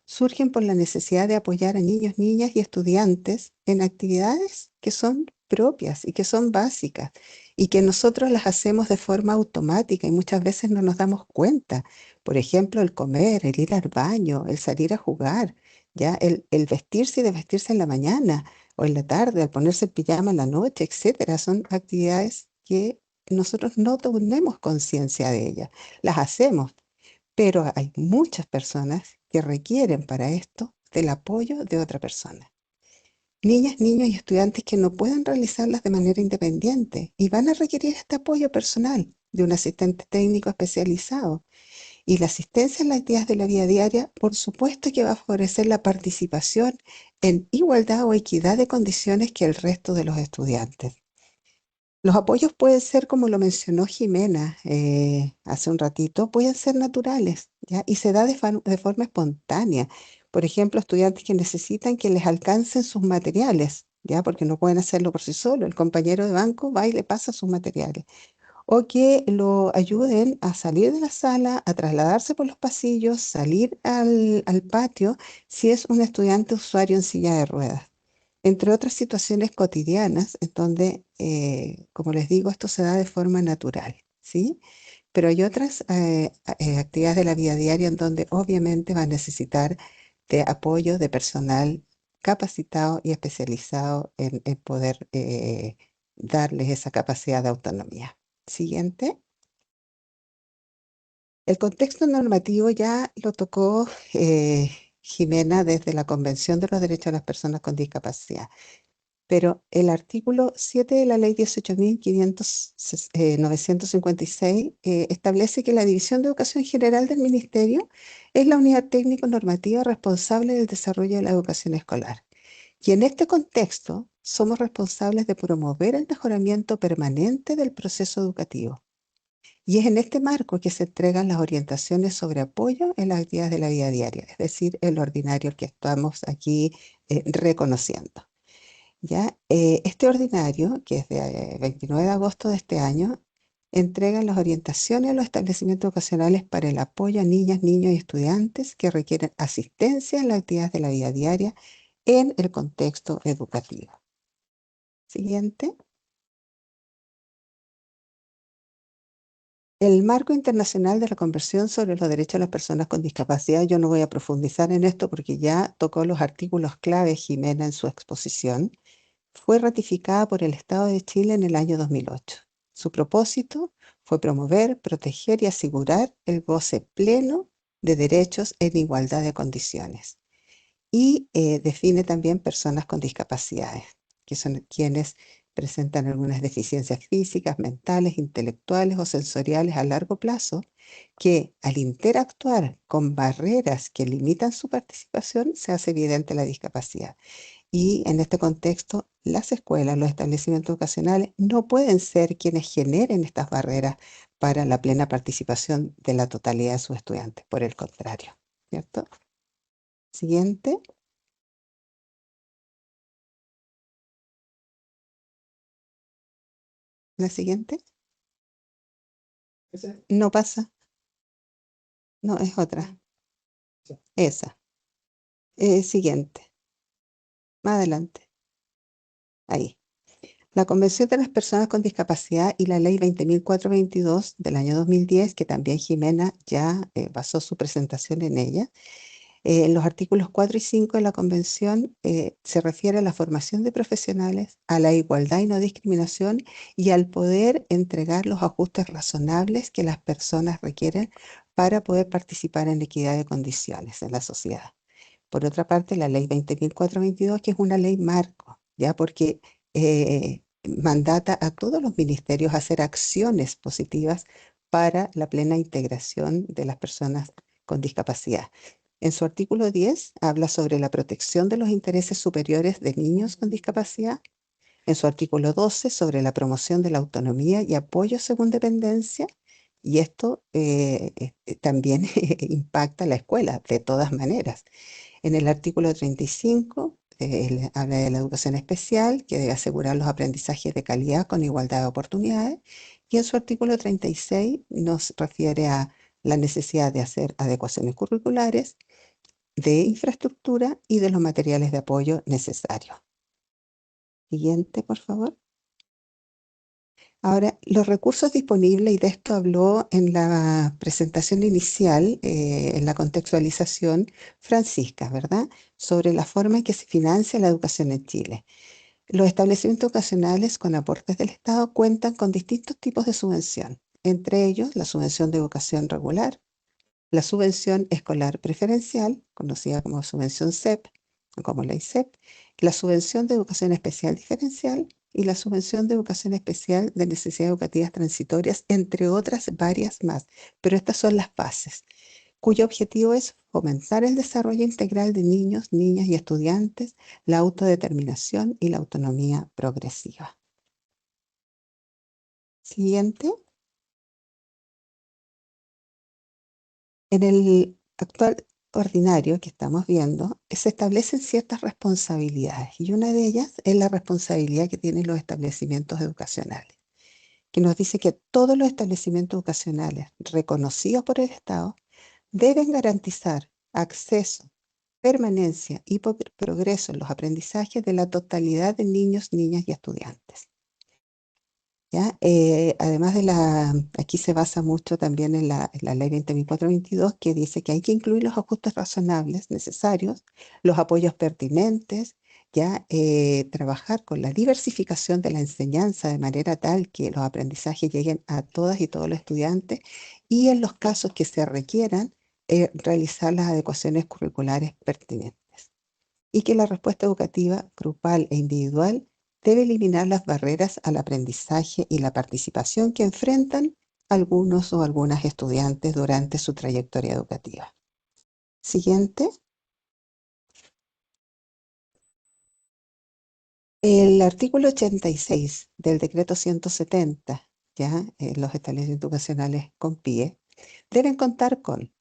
surgen por la necesidad de apoyar a niños, niñas y estudiantes en actividades que son propias y que son básicas y que nosotros las hacemos de forma automática y muchas veces no nos damos cuenta. Por ejemplo, el comer, el ir al baño, el salir a jugar, ya el vestirse y desvestirse en la mañana o en la tarde, al ponerse el pijama en la noche, etcétera, son actividades que nosotros no tenemos conciencia de ellas. Las hacemos, pero hay muchas personas que requieren para esto del apoyo de otra persona. Niñas, niños y estudiantes que no pueden realizarlas de manera independiente y van a requerir este apoyo personal de un asistente técnico especializado. Y la asistencia en las actividades de la vida diaria, por supuesto que va a favorecer la participación en igualdad o equidad de condiciones que el resto de los estudiantes. Los apoyos pueden ser, como lo mencionó Jimena hace un ratito, pueden ser naturales, ¿ya? Y se da de forma espontánea. Por ejemplo, estudiantes que necesitan que les alcancen sus materiales, ¿ya? Porque no pueden hacerlo por sí solos. El compañero de banco va y le pasa sus materiales. O que lo ayuden a salir de la sala, a trasladarse por los pasillos, salir al patio, si es un estudiante usuario en silla de ruedas, entre otras situaciones cotidianas, en donde, como les digo, esto se da de forma natural, ¿sí? Pero hay otras actividades de la vida diaria en donde obviamente va a necesitar de apoyo de personal capacitado y especializado en poder darles esa capacidad de autonomía. Siguiente. El contexto normativo ya lo tocó Jimena desde la Convención de los Derechos de las Personas con Discapacidad. Pero el artículo 7 de la Ley 18.956 establece que la División de Educación General del Ministerio es la unidad técnico-normativa responsable del desarrollo de la educación escolar. Y en este contexto somos responsables de promover el mejoramiento permanente del proceso educativo. Y es en este marco que se entregan las orientaciones sobre apoyo en las actividades de la vida diaria, es decir, el ordinario que estamos aquí reconociendo. ¿Ya? Este ordinario, que es de 29 de agosto de este año, entrega las orientaciones a los establecimientos educacionales para el apoyo a niñas, niños y estudiantes que requieren asistencia en las actividades de la vida diaria en el contexto educativo. Siguiente. El marco internacional de la Convención sobre los Derechos de las Personas con Discapacidad, yo no voy a profundizar en esto porque ya tocó los artículos clave Jimena en su exposición, fue ratificada por el Estado de Chile en el año 2008. Su propósito fue promover, proteger y asegurar el goce pleno de derechos en igualdad de condiciones. Y define también personas con discapacidades, que son quienes presentan algunas deficiencias físicas, mentales, intelectuales o sensoriales a largo plazo, que al interactuar con barreras que limitan su participación, se hace evidente la discapacidad. Y en este contexto, las escuelas, los establecimientos educacionales no pueden ser quienes generen estas barreras para la plena participación de la totalidad de sus estudiantes, por el contrario, ¿cierto? Siguiente. La siguiente. No pasa. No, es otra. Esa. Siguiente. Más adelante. Ahí. La Convención de las Personas con Discapacidad y la Ley 20.422 del año 2010, que también Jimena ya basó su presentación en ella. En los artículos 4 y 5 de la Convención se refiere a la formación de profesionales, a la igualdad y no discriminación y al poder entregar los ajustes razonables que las personas requieren para poder participar en equidad de condiciones en la sociedad. Por otra parte, la Ley 20.422, que es una ley marco, ¿ya? Porque mandata a todos los ministerios a hacer acciones positivas para la plena integración de las personas con discapacidad. En su artículo 10 habla sobre la protección de los intereses superiores de niños con discapacidad. En su artículo 12 sobre la promoción de la autonomía y apoyo según dependencia. Y esto también impacta a la escuela de todas maneras. En el artículo 35 habla de la educación especial, que debe asegurar los aprendizajes de calidad con igualdad de oportunidades. Y en su artículo 36 nos refiere a la necesidad de hacer adecuaciones curriculares de infraestructura y de los materiales de apoyo necesarios. Siguiente, por favor. Ahora, los recursos disponibles, y de esto habló en la presentación inicial, en la contextualización, Francisca, ¿verdad? Sobre la forma en que se financia la educación en Chile. Los establecimientos educacionales con aportes del Estado cuentan con distintos tipos de subvención, entre ellos la subvención de educación regular, la subvención escolar preferencial, conocida como subvención CEP, o como ley CEP, la subvención de educación especial diferencial y la subvención de educación especial de necesidades educativas transitorias, entre otras varias más. Pero estas son las bases, cuyo objetivo es fomentar el desarrollo integral de niños, niñas y estudiantes, la autodeterminación y la autonomía progresiva. Siguiente. En el actual ordinario que estamos viendo, se establecen ciertas responsabilidades y una de ellas es la responsabilidad que tienen los establecimientos educacionales, que nos dice que todos los establecimientos educacionales reconocidos por el Estado deben garantizar acceso, permanencia y progreso en los aprendizajes de la totalidad de niños, niñas y estudiantes. ¿Ya? Además aquí se basa mucho también en la ley 20.422, que dice que hay que incluir los ajustes razonables necesarios, los apoyos pertinentes, ya trabajar con la diversificación de la enseñanza de manera tal que los aprendizajes lleguen a todas y todos los estudiantes y en los casos que se requieran, realizar las adecuaciones curriculares pertinentes. Y que la respuesta educativa grupal e individual debe eliminar las barreras al aprendizaje y la participación que enfrentan algunos o algunas estudiantes durante su trayectoria educativa. Siguiente. El artículo 86 del decreto 170, ya los establecimientos educacionales con PIE, deben contar con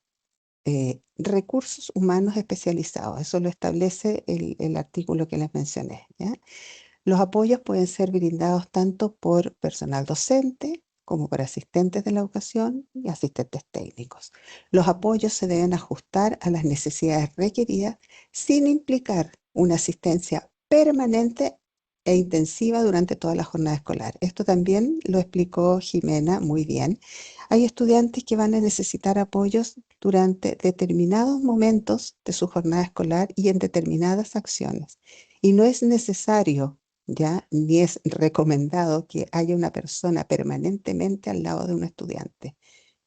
recursos humanos especializados. Eso lo establece el artículo que les mencioné, ¿ya? Los apoyos pueden ser brindados tanto por personal docente como por asistentes de la educación y asistentes técnicos. Los apoyos se deben ajustar a las necesidades requeridas sin implicar una asistencia permanente e intensiva durante toda la jornada escolar. Esto también lo explicó Jimena muy bien. Hay estudiantes que van a necesitar apoyos durante determinados momentos de su jornada escolar y en determinadas acciones. Y no es necesario, ¿ya? Ni es recomendado que haya una persona permanentemente al lado de un estudiante,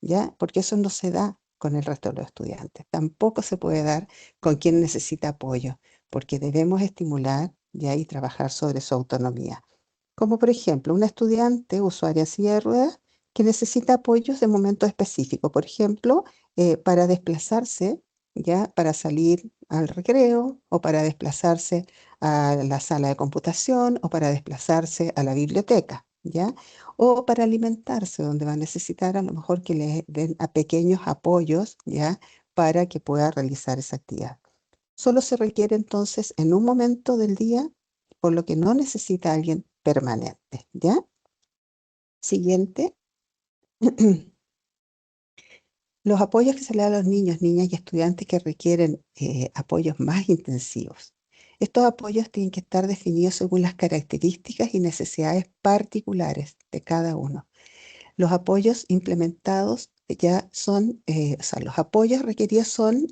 ¿ya? Porque eso no se da con el resto de los estudiantes. Tampoco se puede dar con quien necesita apoyo, porque debemos estimular, ¿ya? Y trabajar sobre su autonomía. Como por ejemplo, una estudiante usuaria en silla de ruedas que necesita apoyos de momentos específicos, por ejemplo, para desplazarse, ¿ya? Para salir al recreo o para desplazarse a la sala de computación o para desplazarse a la biblioteca, ¿ya? O para alimentarse, donde va a necesitar a lo mejor que le den a pequeños apoyos, ¿ya? Para que pueda realizar esa actividad. Solo se requiere entonces en un momento del día, por lo que no necesita a alguien permanente, ¿ya? Siguiente. Los apoyos que se le dan a los niños, niñas y estudiantes que requieren apoyos más intensivos. Estos apoyos tienen que estar definidos según las características y necesidades particulares de cada uno. Los apoyos implementados ya son, o sea, los apoyos requeridos son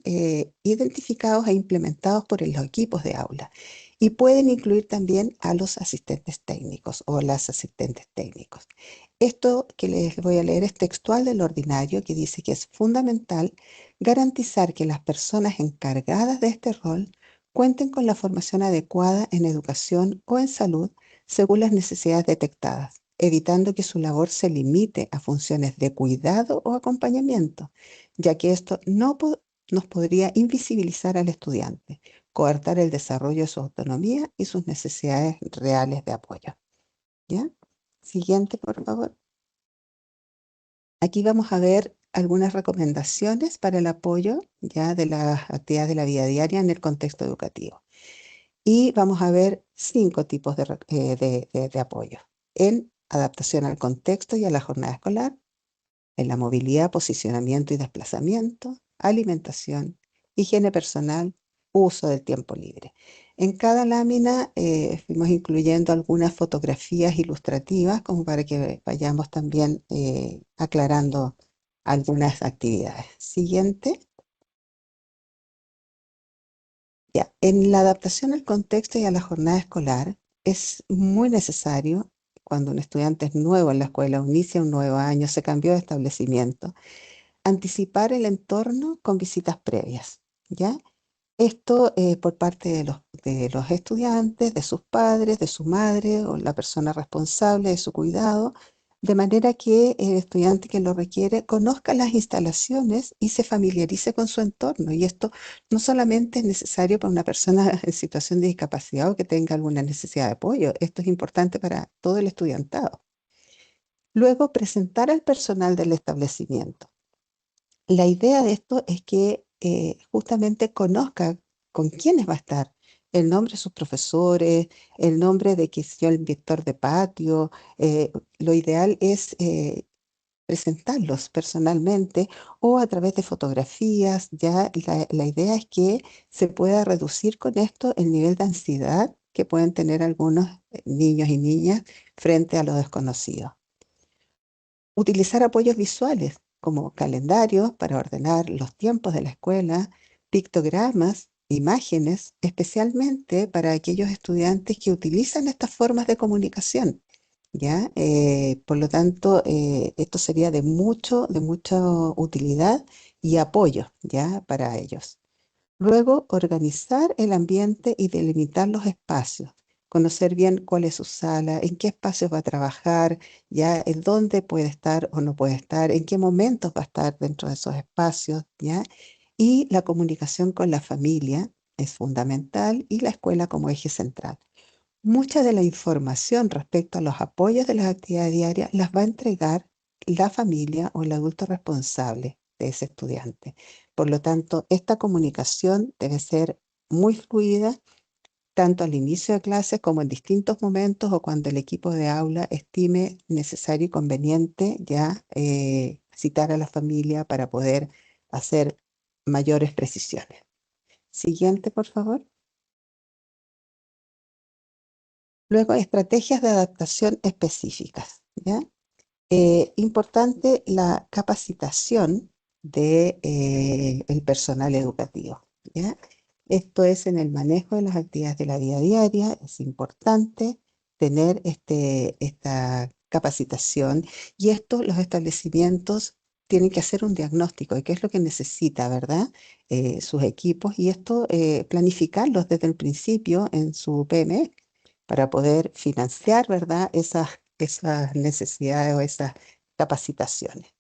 identificados e implementados por los equipos de aula y pueden incluir también a los asistentes técnicos o las asistentes técnicos. Esto que les voy a leer es textual del ordinario que dice que es fundamental garantizar que las personas encargadas de este rol cuenten con la formación adecuada en educación o en salud según las necesidades detectadas, evitando que su labor se limite a funciones de cuidado o acompañamiento, ya que esto nos podría invisibilizar al estudiante, coartar el desarrollo de su autonomía y sus necesidades reales de apoyo. ¿Ya? Siguiente, por favor. Aquí vamos a ver algunas recomendaciones para el apoyo ya de las actividades de la vida diaria en el contexto educativo. Y vamos a ver 5 tipos de apoyo. En adaptación al contexto y a la jornada escolar, en la movilidad, posicionamiento y desplazamiento, alimentación higiene personal, uso del tiempo libre. En cada lámina fuimos incluyendo algunas fotografías ilustrativas como para que vayamos también aclarando algunas actividades. Siguiente. Ya, en la adaptación al contexto y a la jornada escolar es muy necesario cuando un estudiante es nuevo en la escuela o inicia un nuevo año, se cambió de establecimiento, anticipar el entorno con visitas previas, ¿ya? Esto por parte de los estudiantes, de sus padres, de su madre o la persona responsable de su cuidado, de manera que el estudiante que lo requiere conozca las instalaciones y se familiarice con su entorno. Y esto no solamente es necesario para una persona en situación de discapacidad o que tenga alguna necesidad de apoyo, esto es importante para todo el estudiantado. Luego, presentar al personal del establecimiento. La idea de esto es que justamente conozca con quiénes va a estar, el nombre de sus profesores, el nombre de que sea el director de patio. Lo ideal es presentarlos personalmente o a través de fotografías. Ya la idea es que se pueda reducir con esto el nivel de ansiedad que pueden tener algunos niños y niñas frente a lo desconocido. Utilizar apoyos visuales como calendarios para ordenar los tiempos de la escuela, pictogramas, imágenes, especialmente para aquellos estudiantes que utilizan estas formas de comunicación, ¿ya? Por lo tanto, esto sería de mucha utilidad y apoyo, ¿ya? Para ellos. Luego, organizar el ambiente y delimitar los espacios, conocer bien cuál es su sala, en qué espacios va a trabajar, ya en dónde puede estar o no puede estar, en qué momentos va a estar dentro de esos espacios, ¿ya? Y la comunicación con la familia es fundamental y la escuela como eje central. Mucha de la información respecto a los apoyos de las actividades diarias las va a entregar la familia o el adulto responsable de ese estudiante. Por lo tanto, esta comunicación debe ser muy fluida, tanto al inicio de clases como en distintos momentos o cuando el equipo de aula estime necesario y conveniente ya citar a la familia para poder hacer mayores precisiones. Siguiente, por favor. Luego, estrategias de adaptación específicas, ¿ya? Importante la capacitación de, el personal educativo, ¿ya? Esto es en el manejo de las actividades de la vida diaria. Es importante tener esta capacitación y esto los establecimientos tienen que hacer un diagnóstico de qué es lo que necesita, ¿verdad? Sus equipos y esto planificarlos desde el principio en su PME para poder financiar, ¿verdad? Esas necesidades o esas capacitaciones.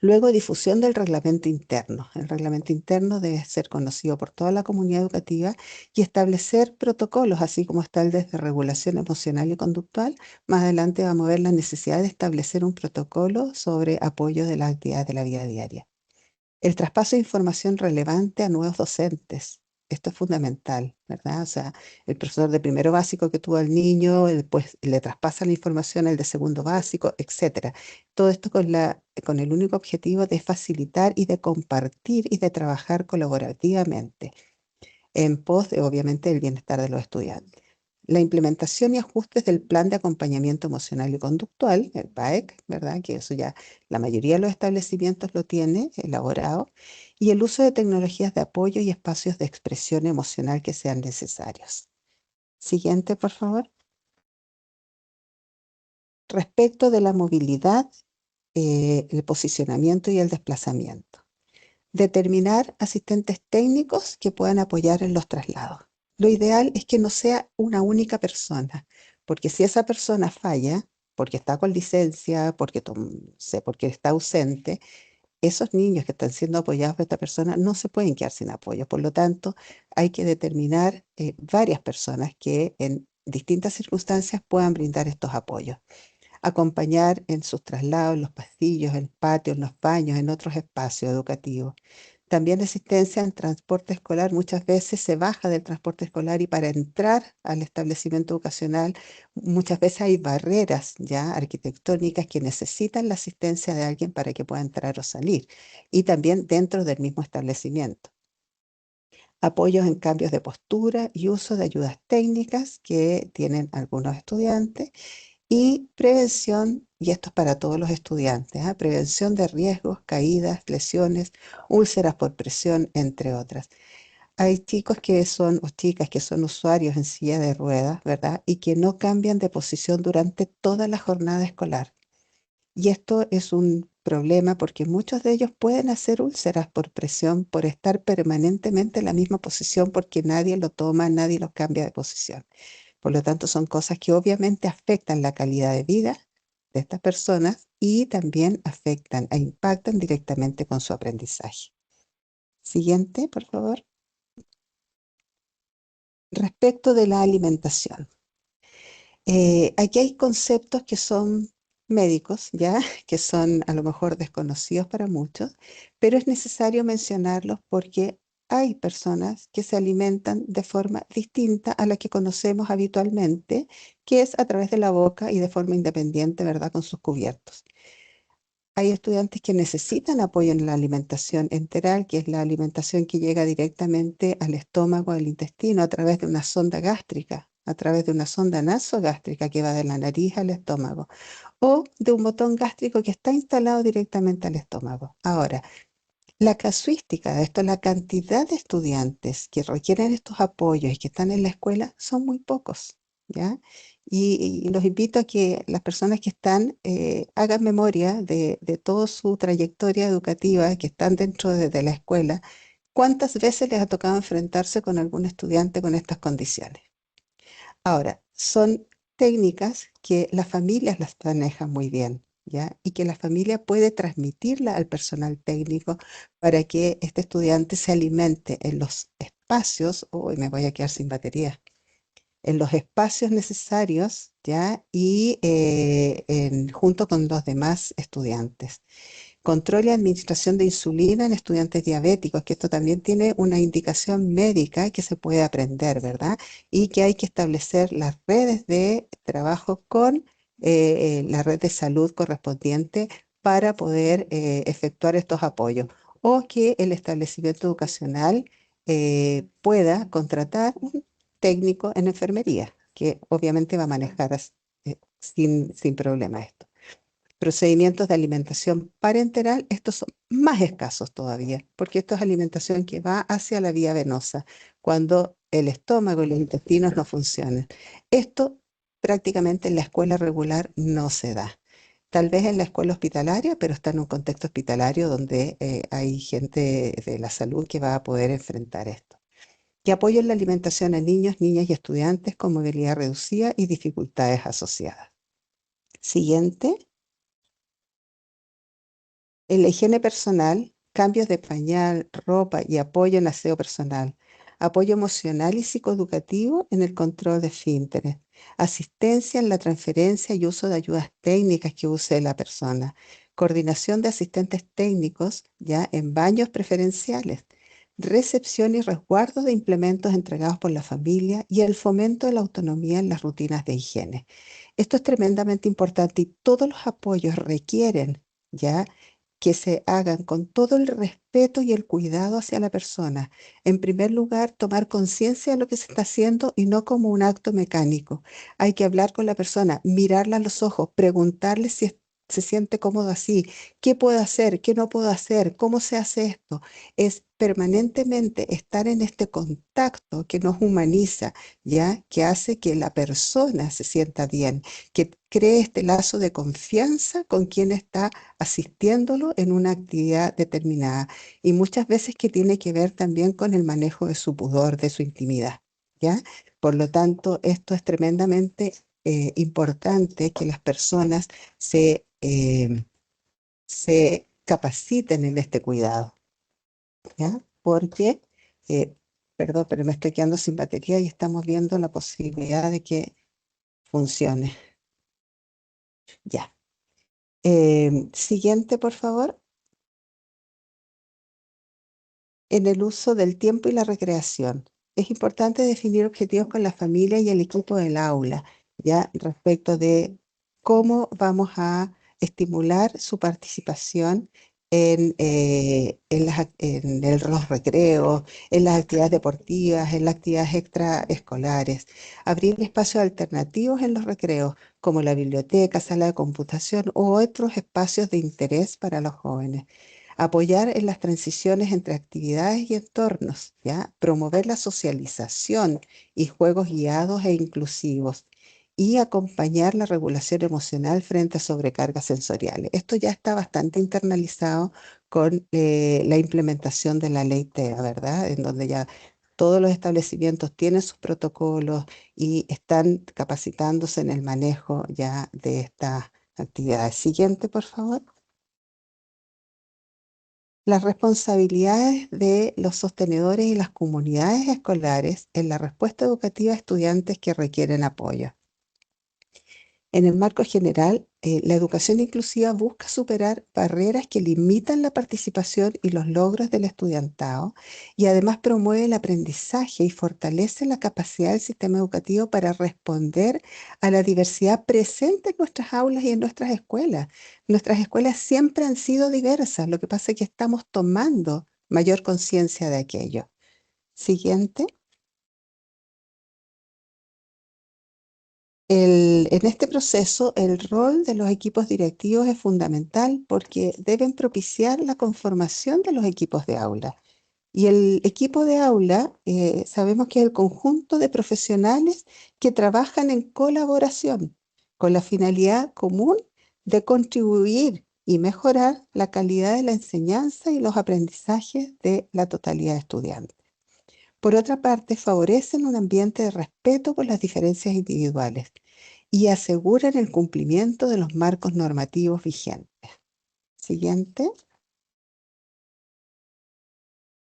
Luego, difusión del reglamento interno. El reglamento interno debe ser conocido por toda la comunidad educativa y establecer protocolos, así como está el de regulación emocional y conductual. Más adelante vamos a ver la necesidad de establecer un protocolo sobre apoyo de las actividades de la vida diaria. El traspaso de información relevante a nuevos docentes. Esto es fundamental, ¿verdad? O sea, el profesor de primero básico que tuvo al niño, después le traspasa la información al de segundo básico, etcétera. Todo esto con el único objetivo de facilitar y de compartir y de trabajar colaborativamente en pos de, obviamente, el bienestar de los estudiantes. La implementación y ajustes del plan de acompañamiento emocional y conductual, el PAEC, ¿verdad? Que eso ya la mayoría de los establecimientos lo tiene elaborado, y el uso de tecnologías de apoyo y espacios de expresión emocional que sean necesarios. Siguiente, por favor. Respecto de la movilidad, el posicionamiento y el desplazamiento. Determinar asistentes técnicos que puedan apoyar en los traslados. Lo ideal es que no sea una única persona, porque si esa persona falla, porque está con licencia, porque está ausente, esos niños que están siendo apoyados por esta persona no se pueden quedar sin apoyo. Por lo tanto, hay que determinar varias personas que en distintas circunstancias puedan brindar estos apoyos. Acompañar en sus traslados, en los pasillos, en el patio, en los baños, en otros espacios educativos. También asistencia en transporte escolar. Muchas veces se baja del transporte escolar y para entrar al establecimiento educacional muchas veces hay barreras ya arquitectónicas que necesitan la asistencia de alguien para que pueda entrar o salir. Y también dentro del mismo establecimiento. apoyos en cambios de postura y uso de ayudas técnicas que tienen algunos estudiantes, y prevención, y esto es para todos los estudiantes, ¿ah? Prevención de riesgos, caídas, lesiones, úlceras por presión, entre otras. Hay chicos que son, o chicas que son usuarios en silla de ruedas, ¿verdad? Y que no cambian de posición durante toda la jornada escolar. Y esto es un problema porque muchos de ellos pueden hacer úlceras por presión, por estar permanentemente en la misma posición, porque nadie lo toma, nadie los cambia de posición. Por lo tanto, son cosas que obviamente afectan la calidad de vida de estas personas y también afectan e impactan directamente con su aprendizaje. Siguiente, por favor. Respecto de la alimentación. Aquí hay conceptos que son médicos, ¿ya? Que son a lo mejor desconocidos para muchos, pero es necesario mencionarlos porque hay personas que se alimentan de forma distinta a la que conocemos habitualmente, que es a través de la boca y de forma independiente, ¿verdad? Con sus cubiertos. Hay estudiantes que necesitan apoyo en la alimentación enteral, que es la alimentación que llega directamente al estómago, al intestino, a través de una sonda gástrica, a través de una sonda nasogástrica que va de la nariz al estómago, o de un botón gástrico que está instalado directamente al estómago. Ahora, la casuística de esto, la cantidad de estudiantes que requieren estos apoyos y que están en la escuela son muy pocos, ¿ya? Y los invito a que las personas que están hagan memoria de toda su trayectoria educativa, que están dentro de la escuela, cuántas veces les ha tocado enfrentarse con algún estudiante con estas condiciones. Ahora, son técnicas que las familias las manejan muy bien, ¿ya? Y que la familia puede transmitirla al personal técnico para que este estudiante se alimente en los espacios, uy, me voy a quedar sin batería, en los espacios necesarios, ¿ya? Y junto con los demás estudiantes. Control y administración de insulina en estudiantes diabéticos, que esto también tiene una indicación médica que se puede aprender, ¿verdad? Y que hay que establecer las redes de trabajo con la red de salud correspondiente para poder efectuar estos apoyos. O que el establecimiento educacional pueda contratar un técnico en enfermería, que obviamente va a manejar sin problema esto. Procedimientos de alimentación parenteral, estos son más escasos todavía, porque esto es alimentación que va hacia la vía venosa, cuando el estómago y los intestinos no funcionan. Esto prácticamente en la escuela regular no se da. Tal vez en la escuela hospitalaria, pero está en un contexto hospitalario donde hay gente de la salud que va a poder enfrentar esto. Y apoyo en la alimentación a niños, niñas y estudiantes con movilidad reducida y dificultades asociadas. Siguiente. En la higiene personal, cambios de pañal, ropa y apoyo en aseo personal, apoyo emocional y psicoeducativo en el control de esfínteres, asistencia en la transferencia y uso de ayudas técnicas que use la persona, coordinación de asistentes técnicos ya en baños preferenciales, recepción y resguardo de implementos entregados por la familia y el fomento de la autonomía en las rutinas de higiene. Esto es tremendamente importante y todos los apoyos requieren ya que se hagan con todo el respeto y el cuidado hacia la persona. En primer lugar, tomar conciencia de lo que se está haciendo y no como un acto mecánico. Hay que hablar con la persona, mirarla a los ojos, preguntarle si se siente cómodo así, qué puedo hacer, qué no puedo hacer, cómo se hace esto. Es permanentemente estar en este contacto que nos humaniza, ya que hace que la persona se sienta bien, que cree este lazo de confianza con quien está asistiéndolo en una actividad determinada, y muchas veces que tiene que ver también con el manejo de su pudor, de su intimidad, ¿ya? Por lo tanto, esto es tremendamente importante que las personas se capaciten en este cuidado, ¿ya? Porque, eh, perdón, pero me estoy quedando sin batería y estamos viendo la posibilidad de que funcione. Ya. Siguiente, por favor. En el uso del tiempo y la recreación. Es importante definir objetivos con la familia y el equipo del aula, ya respecto de cómo vamos a estimular su participación los recreos, en las actividades deportivas, en las actividades extraescolares. Abrir espacios alternativos en los recreos, como la biblioteca, sala de computación u otros espacios de interés para los jóvenes. Apoyar en las transiciones entre actividades y entornos, ¿ya? Promover la socialización y juegos guiados e inclusivos y acompañar la regulación emocional frente a sobrecargas sensoriales. Esto ya está bastante internalizado con la implementación de la ley TEA, ¿verdad? En donde ya todos los establecimientos tienen sus protocolos y están capacitándose en el manejo ya de estas actividades. Siguiente, por favor. Las responsabilidades de los sostenedores y las comunidades escolares en la respuesta educativa a estudiantes que requieren apoyo. En el marco general, la educación inclusiva busca superar barreras que limitan la participación y los logros del estudiantado y además promueve el aprendizaje y fortalece la capacidad del sistema educativo para responder a la diversidad presente en nuestras aulas y en nuestras escuelas. Nuestras escuelas siempre han sido diversas, lo que pasa es que estamos tomando mayor conciencia de aquello. Siguiente. En este proceso, el rol de los equipos directivos es fundamental porque deben propiciar la conformación de los equipos de aula. Y el equipo de aula, sabemos que es el conjunto de profesionales que trabajan en colaboración con la finalidad común de contribuir y mejorar la calidad de la enseñanza y los aprendizajes de la totalidad de estudiantes. Por otra parte, favorecen un ambiente de respeto por las diferencias individuales y aseguran el cumplimiento de los marcos normativos vigentes. Siguiente.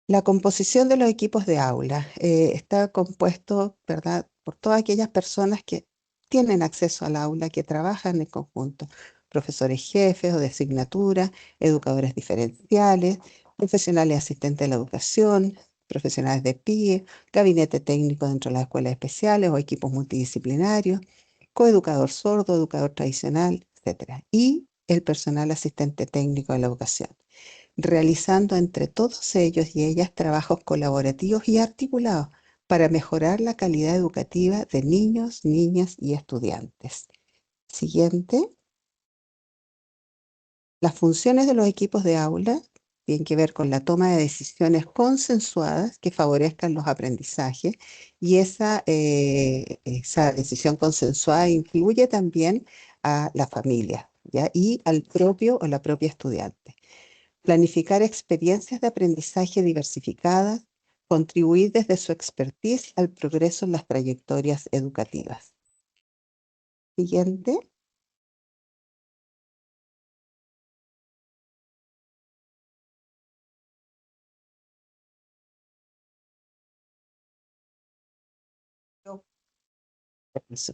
La composición de los equipos de aula está compuesto, ¿verdad?, por todas aquellas personas que tienen acceso al aula, que trabajan en conjunto, profesores jefes o de asignatura, educadores diferenciales, profesionales asistentes de la educación, profesionales de PIE, gabinete técnico dentro de las escuelas especiales o equipos multidisciplinarios, coeducador sordo, educador tradicional, etcétera, y el personal asistente técnico de la educación, realizando entre todos ellos y ellas trabajos colaborativos y articulados para mejorar la calidad educativa de niños, niñas y estudiantes. Siguiente. Las funciones de los equipos de aula tienen que ver con la toma de decisiones consensuadas que favorezcan los aprendizajes y esa decisión consensuada incluye también a la familia, ¿ya? Y al propio o la propia estudiante. Planificar experiencias de aprendizaje diversificadas, contribuir desde su expertise al progreso en las trayectorias educativas. Siguiente.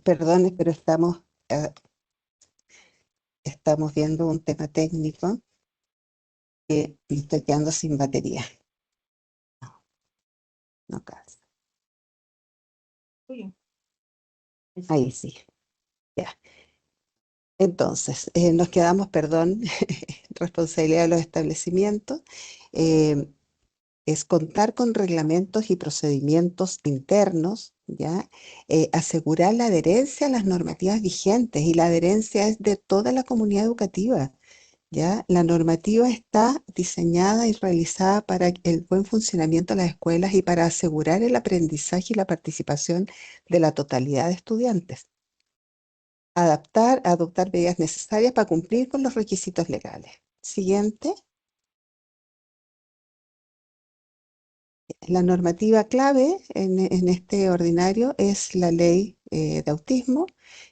Perdone, pero estamos viendo un tema técnico que me estoy quedando sin batería. No calza. Ahí sí, ya. Entonces, nos quedamos, perdón, responsabilidad de los establecimientos, eh, es contar con reglamentos y procedimientos internos, ¿ya? Asegurar la adherencia a las normativas vigentes, y la adherencia es de toda la comunidad educativa, ¿ya? La normativa está diseñada y realizada para el buen funcionamiento de las escuelas y para asegurar el aprendizaje y la participación de la totalidad de estudiantes. Adoptar medidas necesarias para cumplir con los requisitos legales. Siguiente. La normativa clave en este ordinario es la ley de autismo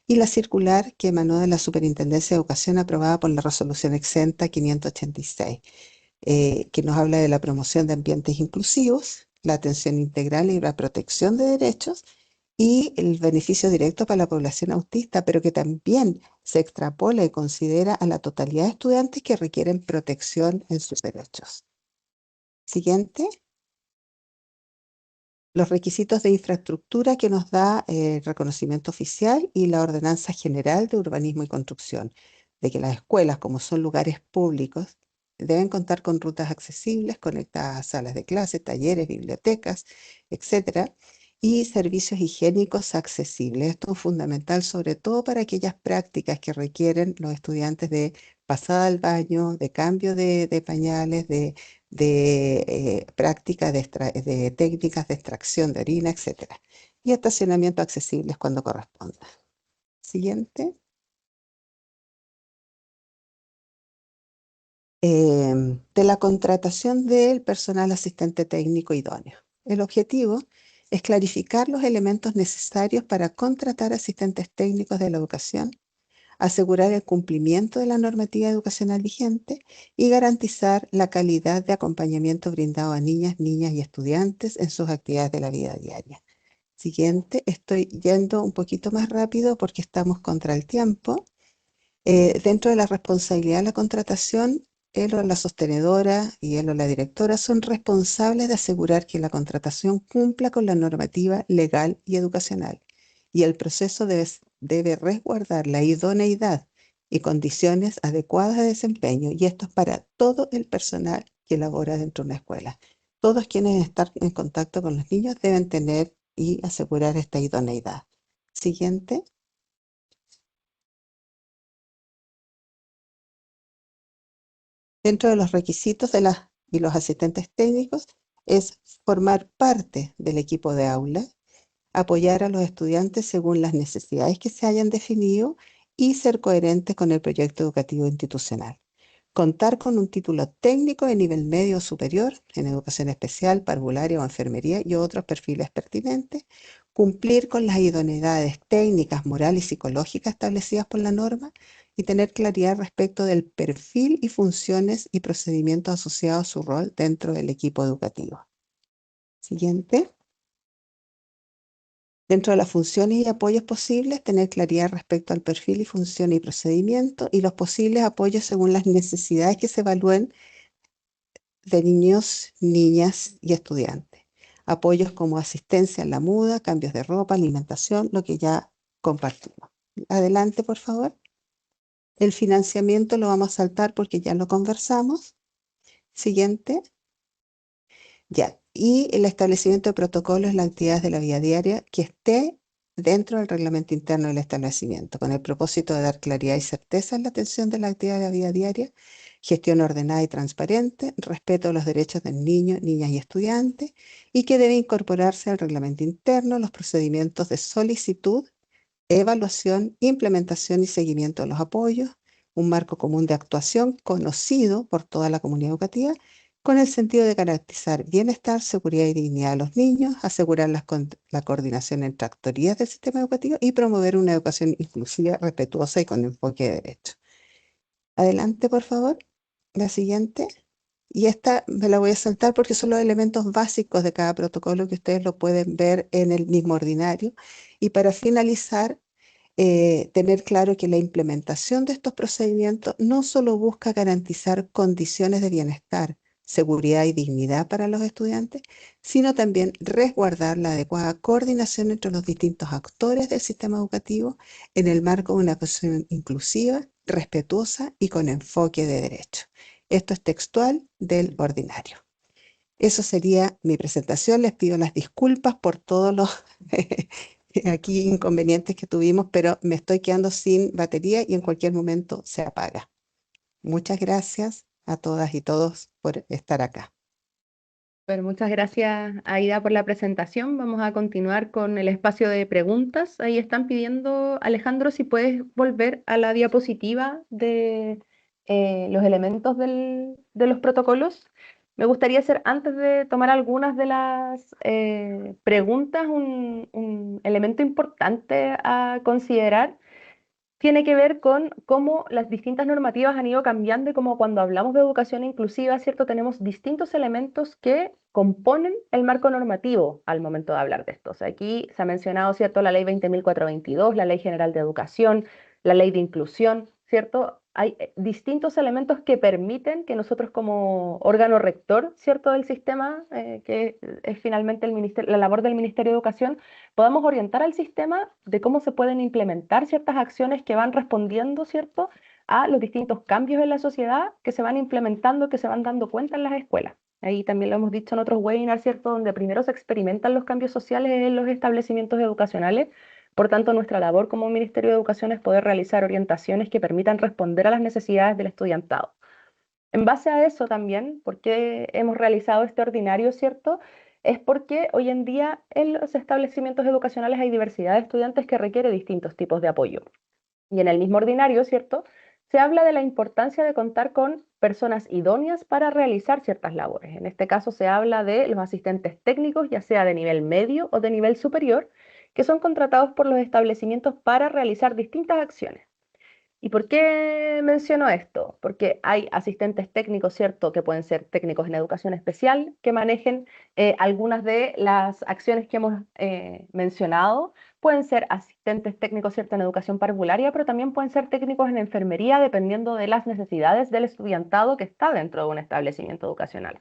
y la circular que emanó de la Superintendencia de Educación aprobada por la resolución exenta 586, que nos habla de la promoción de ambientes inclusivos, la atención integral y la protección de derechos y el beneficio directo para la población autista, pero que también se extrapola y considera a la totalidad de estudiantes que requieren protección en sus derechos. Siguiente. Los requisitos de infraestructura que nos da el reconocimiento oficial y la Ordenanza General de Urbanismo y Construcción, de que las escuelas, como son lugares públicos, deben contar con rutas accesibles conectadas a salas de clase, talleres, bibliotecas, etcétera, y servicios higiénicos accesibles. Esto es fundamental, sobre todo para aquellas prácticas que requieren los estudiantes de pasada al baño, de cambio de pañales, de práctica de técnicas de extracción de orina, etcétera. Y estacionamiento accesibles cuando corresponda. Siguiente. De la contratación del personal asistente técnico idóneo. El objetivo es clarificar los elementos necesarios para contratar asistentes técnicos de la educación, asegurar el cumplimiento de la normativa educacional vigente y garantizar la calidad de acompañamiento brindado a niñas y estudiantes en sus actividades de la vida diaria. Siguiente, estoy yendo un poquito más rápido porque estamos contra el tiempo. Dentro de la responsabilidad de la contratación, él o la sostenedora y él o la directora son responsables de asegurar que la contratación cumpla con la normativa legal y educacional, y el proceso debe resguardar la idoneidad y condiciones adecuadas de desempeño, y esto es para todo el personal que labora dentro de una escuela. Todos quienes están en contacto con los niños deben tener y asegurar esta idoneidad. Siguiente. Dentro de los requisitos y los asistentes técnicos es formar parte del equipo de aula, apoyar a los estudiantes según las necesidades que se hayan definido y ser coherentes con el proyecto educativo institucional. Contar con un título técnico de nivel medio o superior en educación especial, parvularia o enfermería y otros perfiles pertinentes. Cumplir con las idoneidades técnicas, morales y psicológicas establecidas por la norma y tener claridad respecto del perfil y funciones y procedimientos asociados a su rol dentro del equipo educativo. Siguiente. Dentro de las funciones y apoyos posibles, tener claridad respecto al perfil y función y procedimiento y los posibles apoyos según las necesidades que se evalúen de niños, niñas y estudiantes. Apoyos como asistencia en la muda, cambios de ropa, alimentación, lo que ya compartimos. Adelante, por favor. El financiamiento lo vamos a saltar porque ya lo conversamos. Siguiente. Ya. Y el establecimiento de protocolos en las actividades de la vida diaria que esté dentro del reglamento interno del establecimiento, con el propósito de dar claridad y certeza en la atención de la actividad de la vida diaria, gestión ordenada y transparente, respeto a los derechos del niño, niñas y estudiantes, y que debe incorporarse al reglamento interno los procedimientos de solicitud, evaluación, implementación y seguimiento de los apoyos, un marco común de actuación conocido por toda la comunidad educativa, con el sentido de garantizar bienestar, seguridad y dignidad de los niños, asegurar la coordinación entre actorías del sistema educativo y promover una educación inclusiva, respetuosa y con enfoque de derecho. Adelante, por favor. La siguiente. Y esta me la voy a saltar porque son los elementos básicos de cada protocolo que ustedes lo pueden ver en el mismo ordinario. Y para finalizar, tener claro que la implementación de estos procedimientos no solo busca garantizar condiciones de bienestar, seguridad y dignidad para los estudiantes, sino también resguardar la adecuada coordinación entre los distintos actores del sistema educativo en el marco de una educación inclusiva, respetuosa y con enfoque de derecho. Esto es textual del ordinario. Eso sería mi presentación. Les pido las disculpas por todos los aquí inconvenientes que tuvimos, pero me estoy quedando sin batería y en cualquier momento se apaga. Muchas gracias a todas y todos por estar acá. Bueno, muchas gracias, Aida, por la presentación. Vamos a continuar con el espacio de preguntas. Ahí están pidiendo, Alejandro, si puedes volver a la diapositiva de los elementos de los protocolos. Me gustaría hacer, antes de tomar algunas de las preguntas, un elemento importante a considerar tiene que ver con cómo las distintas normativas han ido cambiando y cómo cuando hablamos de educación inclusiva, ¿cierto? Tenemos distintos elementos que componen el marco normativo al momento de hablar de esto. O sea, aquí se ha mencionado, ¿cierto? La ley 20.422, la ley general de educación, la ley de inclusión, ¿cierto? Hay distintos elementos que permiten que nosotros como órgano rector, ¿cierto? Del sistema, que es finalmente la labor del Ministerio de Educación, podamos orientar al sistema de cómo se pueden implementar ciertas acciones que van respondiendo, ¿cierto?, a los distintos cambios en la sociedad que se van implementando, que se van dando cuenta en las escuelas. Ahí también lo hemos dicho en otros webinars, ¿cierto? Donde primero se experimentan los cambios sociales en los establecimientos educacionales. Por tanto, nuestra labor como Ministerio de Educación es poder realizar orientaciones que permitan responder a las necesidades del estudiantado. En base a eso también, ¿por qué hemos realizado este ordinario, cierto? Es porque hoy en día en los establecimientos educacionales hay diversidad de estudiantes que requiere distintos tipos de apoyo. Y en el mismo ordinario, ¿cierto? Se habla de la importancia de contar con personas idóneas para realizar ciertas labores. En este caso se habla de los asistentes técnicos, ya sea de nivel medio o de nivel superior, que son contratados por los establecimientos para realizar distintas acciones. ¿Y por qué menciono esto? Porque hay asistentes técnicos, ¿cierto?, que pueden ser técnicos en educación especial, que manejen algunas de las acciones que hemos mencionado. Pueden ser asistentes técnicos, ¿cierto?, en educación parvularia, pero también pueden ser técnicos en enfermería, dependiendo de las necesidades del estudiantado que está dentro de un establecimiento educacional.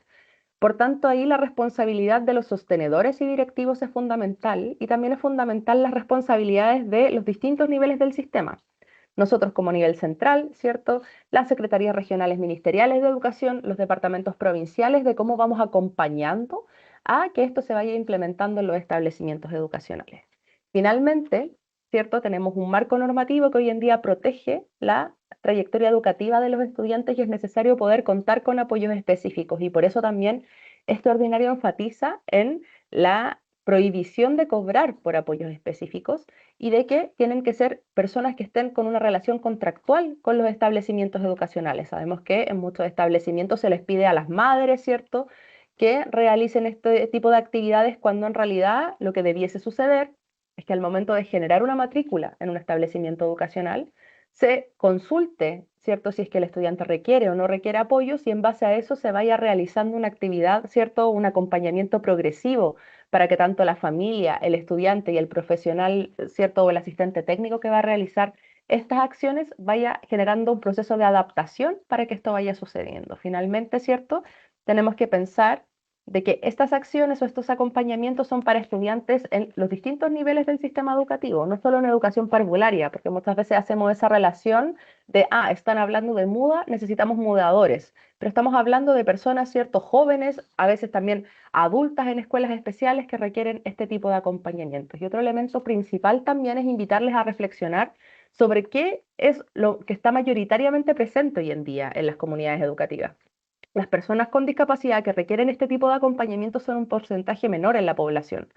Por tanto, ahí la responsabilidad de los sostenedores y directivos es fundamental, y también es fundamental las responsabilidades de los distintos niveles del sistema. Nosotros como nivel central, ¿cierto? Las secretarías regionales ministeriales de educación, los departamentos provinciales, de cómo vamos acompañando a que esto se vaya implementando en los establecimientos educacionales. Finalmente, ¿cierto? Tenemos un marco normativo que hoy en día protege la trayectoria educativa de los estudiantes y es necesario poder contar con apoyos específicos, y por eso también este ordinario enfatiza en la prohibición de cobrar por apoyos específicos y de que tienen que ser personas que estén con una relación contractual con los establecimientos educacionales. Sabemos que en muchos establecimientos se les pide a las madres, ¿cierto?, que realicen este tipo de actividades, cuando en realidad lo que debiese suceder es que al momento de generar una matrícula en un establecimiento educacional se consulte, ¿cierto?, si es que el estudiante requiere o no requiere apoyos, y en base a eso se vaya realizando una actividad, ¿cierto?, un acompañamiento progresivo para que tanto la familia, el estudiante y el profesional, ¿cierto?, o el asistente técnico que va a realizar estas acciones vaya generando un proceso de adaptación para que esto vaya sucediendo. Finalmente, ¿cierto?, tenemos que pensar de que estas acciones o estos acompañamientos son para estudiantes en los distintos niveles del sistema educativo, no solo en educación parvularia, porque muchas veces hacemos esa relación de, están hablando de muda, necesitamos mudadores, pero estamos hablando de personas, ¿cierto?, jóvenes, a veces también adultas en escuelas especiales que requieren este tipo de acompañamientos. Y otro elemento principal también es invitarles a reflexionar sobre qué es lo que está mayoritariamente presente hoy en día en las comunidades educativas. Las personas con discapacidad que requieren este tipo de acompañamiento son un porcentaje menor en la población.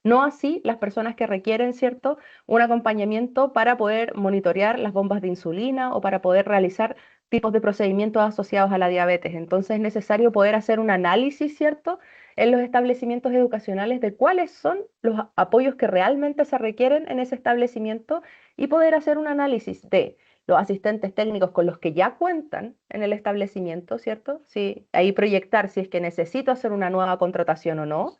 No así las personas que requieren, ¿cierto?, un acompañamiento para poder monitorear las bombas de insulina o para poder realizar tipos de procedimientos asociados a la diabetes. Entonces es necesario poder hacer un análisis, ¿cierto?, en los establecimientos educacionales de cuáles son los apoyos que realmente se requieren en ese establecimiento, y poder hacer un análisis de los asistentes técnicos con los que ya cuentan en el establecimiento, ¿cierto? Sí, ahí proyectar si es que necesito hacer una nueva contratación o no,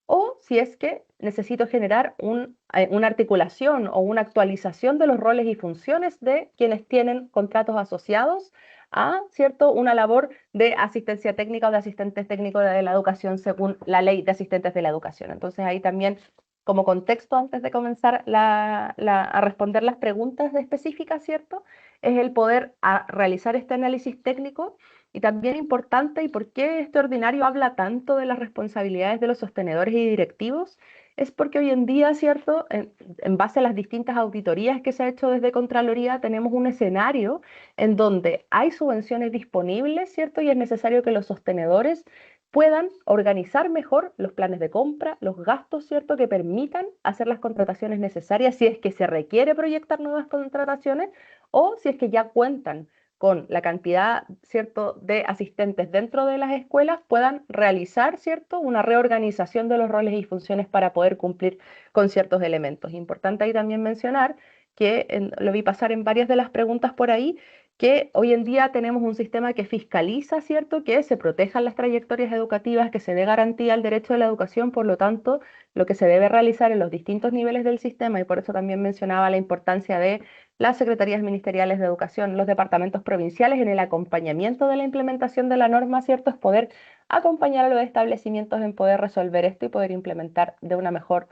o si es que necesito generar una articulación o una actualización de los roles y funciones de quienes tienen contratos asociados a, ¿cierto?, una labor de asistencia técnica o de asistentes técnicos de la educación según la ley de asistentes de la educación. Entonces ahí también, como contexto, antes de comenzar a responder las preguntas específicas, ¿cierto?, es el poder realizar este análisis técnico. Y también importante, y por qué este ordinario habla tanto de las responsabilidades de los sostenedores y directivos, es porque hoy en día, ¿cierto?, en base a las distintas auditorías que se ha hecho desde Contraloría, tenemos un escenario en donde hay subvenciones disponibles, ¿cierto?, y es necesario que los sostenedores puedan organizar mejor los planes de compra, los gastos, ¿cierto?, que permitan hacer las contrataciones necesarias si es que se requiere proyectar nuevas contrataciones, o si es que ya cuentan con la cantidad, ¿cierto?, de asistentes dentro de las escuelas, puedan realizar, ¿cierto?, una reorganización de los roles y funciones para poder cumplir con ciertos elementos. Importante ahí también mencionar que, lo vi pasar en varias de las preguntas por ahí, que hoy en día tenemos un sistema que fiscaliza, ¿cierto?, que se protejan las trayectorias educativas, que se dé garantía al derecho de la educación. Por lo tanto, lo que se debe realizar en los distintos niveles del sistema, y por eso también mencionaba la importancia de las secretarías ministeriales de educación, los departamentos provinciales en el acompañamiento de la implementación de la norma, ¿cierto?, es poder acompañar a los establecimientos en poder resolver esto y poder implementar de una mejor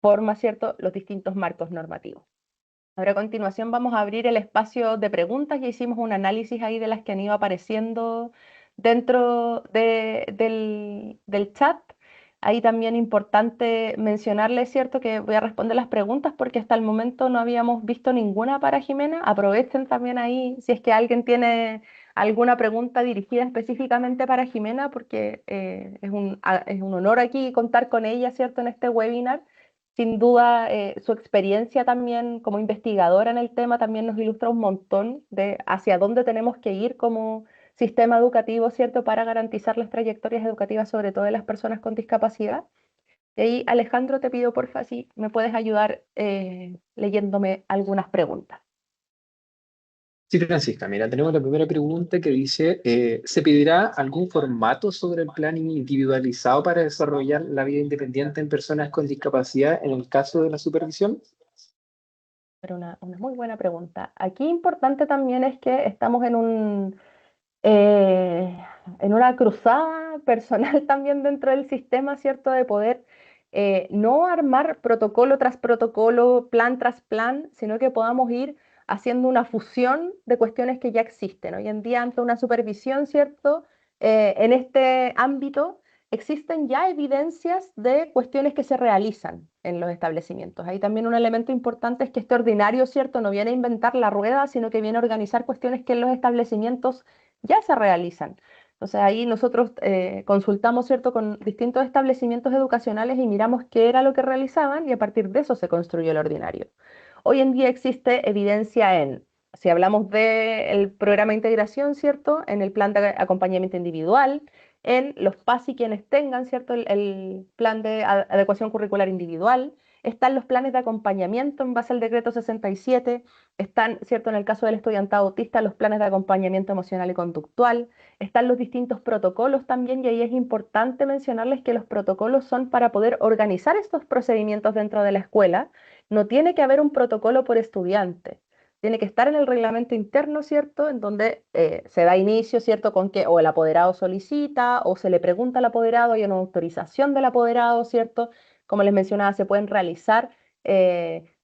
forma, ¿cierto?, los distintos marcos normativos. Ahora a continuación vamos a abrir el espacio de preguntas. Ya hicimos un análisis ahí de las que han ido apareciendo dentro del chat. Ahí también importante mencionarles, ¿cierto? Que voy a responder las preguntas porque hasta el momento no habíamos visto ninguna para Jimena. Aprovechen también ahí si es que alguien tiene alguna pregunta dirigida específicamente para Jimena, porque es un honor aquí contar con ella, ¿cierto? En este webinar. Sin duda, su experiencia también como investigadora en el tema también nos ilustra un montón de hacia dónde tenemos que ir como sistema educativo, ¿cierto?, para garantizar las trayectorias educativas, sobre todo de las personas con discapacidad. Y ahí, Alejandro, te pido porfa si me puedes ayudar leyéndome algunas preguntas. Sí, Francisca, mira, tenemos la primera pregunta que dice, ¿se pedirá algún formato sobre el plan individualizado para desarrollar la vida independiente en personas con discapacidad en el caso de la supervisión? Pero una muy buena pregunta. Aquí importante también es que estamos en una cruzada personal también dentro del sistema, ¿cierto? De poder no armar protocolo tras protocolo, plan tras plan, sino que podamos ir haciendo una fusión de cuestiones que ya existen. Hoy en día, ante una supervisión, ¿cierto? En este ámbito existen ya evidencias de cuestiones que se realizan en los establecimientos. Ahí también un elemento importante es que este ordinario, ¿cierto?, no viene a inventar la rueda, sino que viene a organizar cuestiones que en los establecimientos ya se realizan. Entonces ahí nosotros consultamos, ¿cierto?, con distintos establecimientos educacionales y miramos qué era lo que realizaban y a partir de eso se construyó el ordinario. Hoy en día existe evidencia si hablamos del programa de integración, ¿cierto?, en el plan de acompañamiento individual, en los PASI quienes tengan, ¿cierto?, el plan de adecuación curricular individual, están los planes de acompañamiento en base al decreto 67, están, ¿cierto?, en el caso del estudiantado autista, los planes de acompañamiento emocional y conductual, están los distintos protocolos también, y ahí es importante mencionarles que los protocolos son para poder organizar estos procedimientos dentro de la escuela. No tiene que haber un protocolo por estudiante. Tiene que estar en el reglamento interno, ¿cierto? En donde se da inicio, ¿cierto? Con que o el apoderado solicita o se le pregunta al apoderado, hay una autorización del apoderado, ¿cierto? Como les mencionaba, se pueden realizar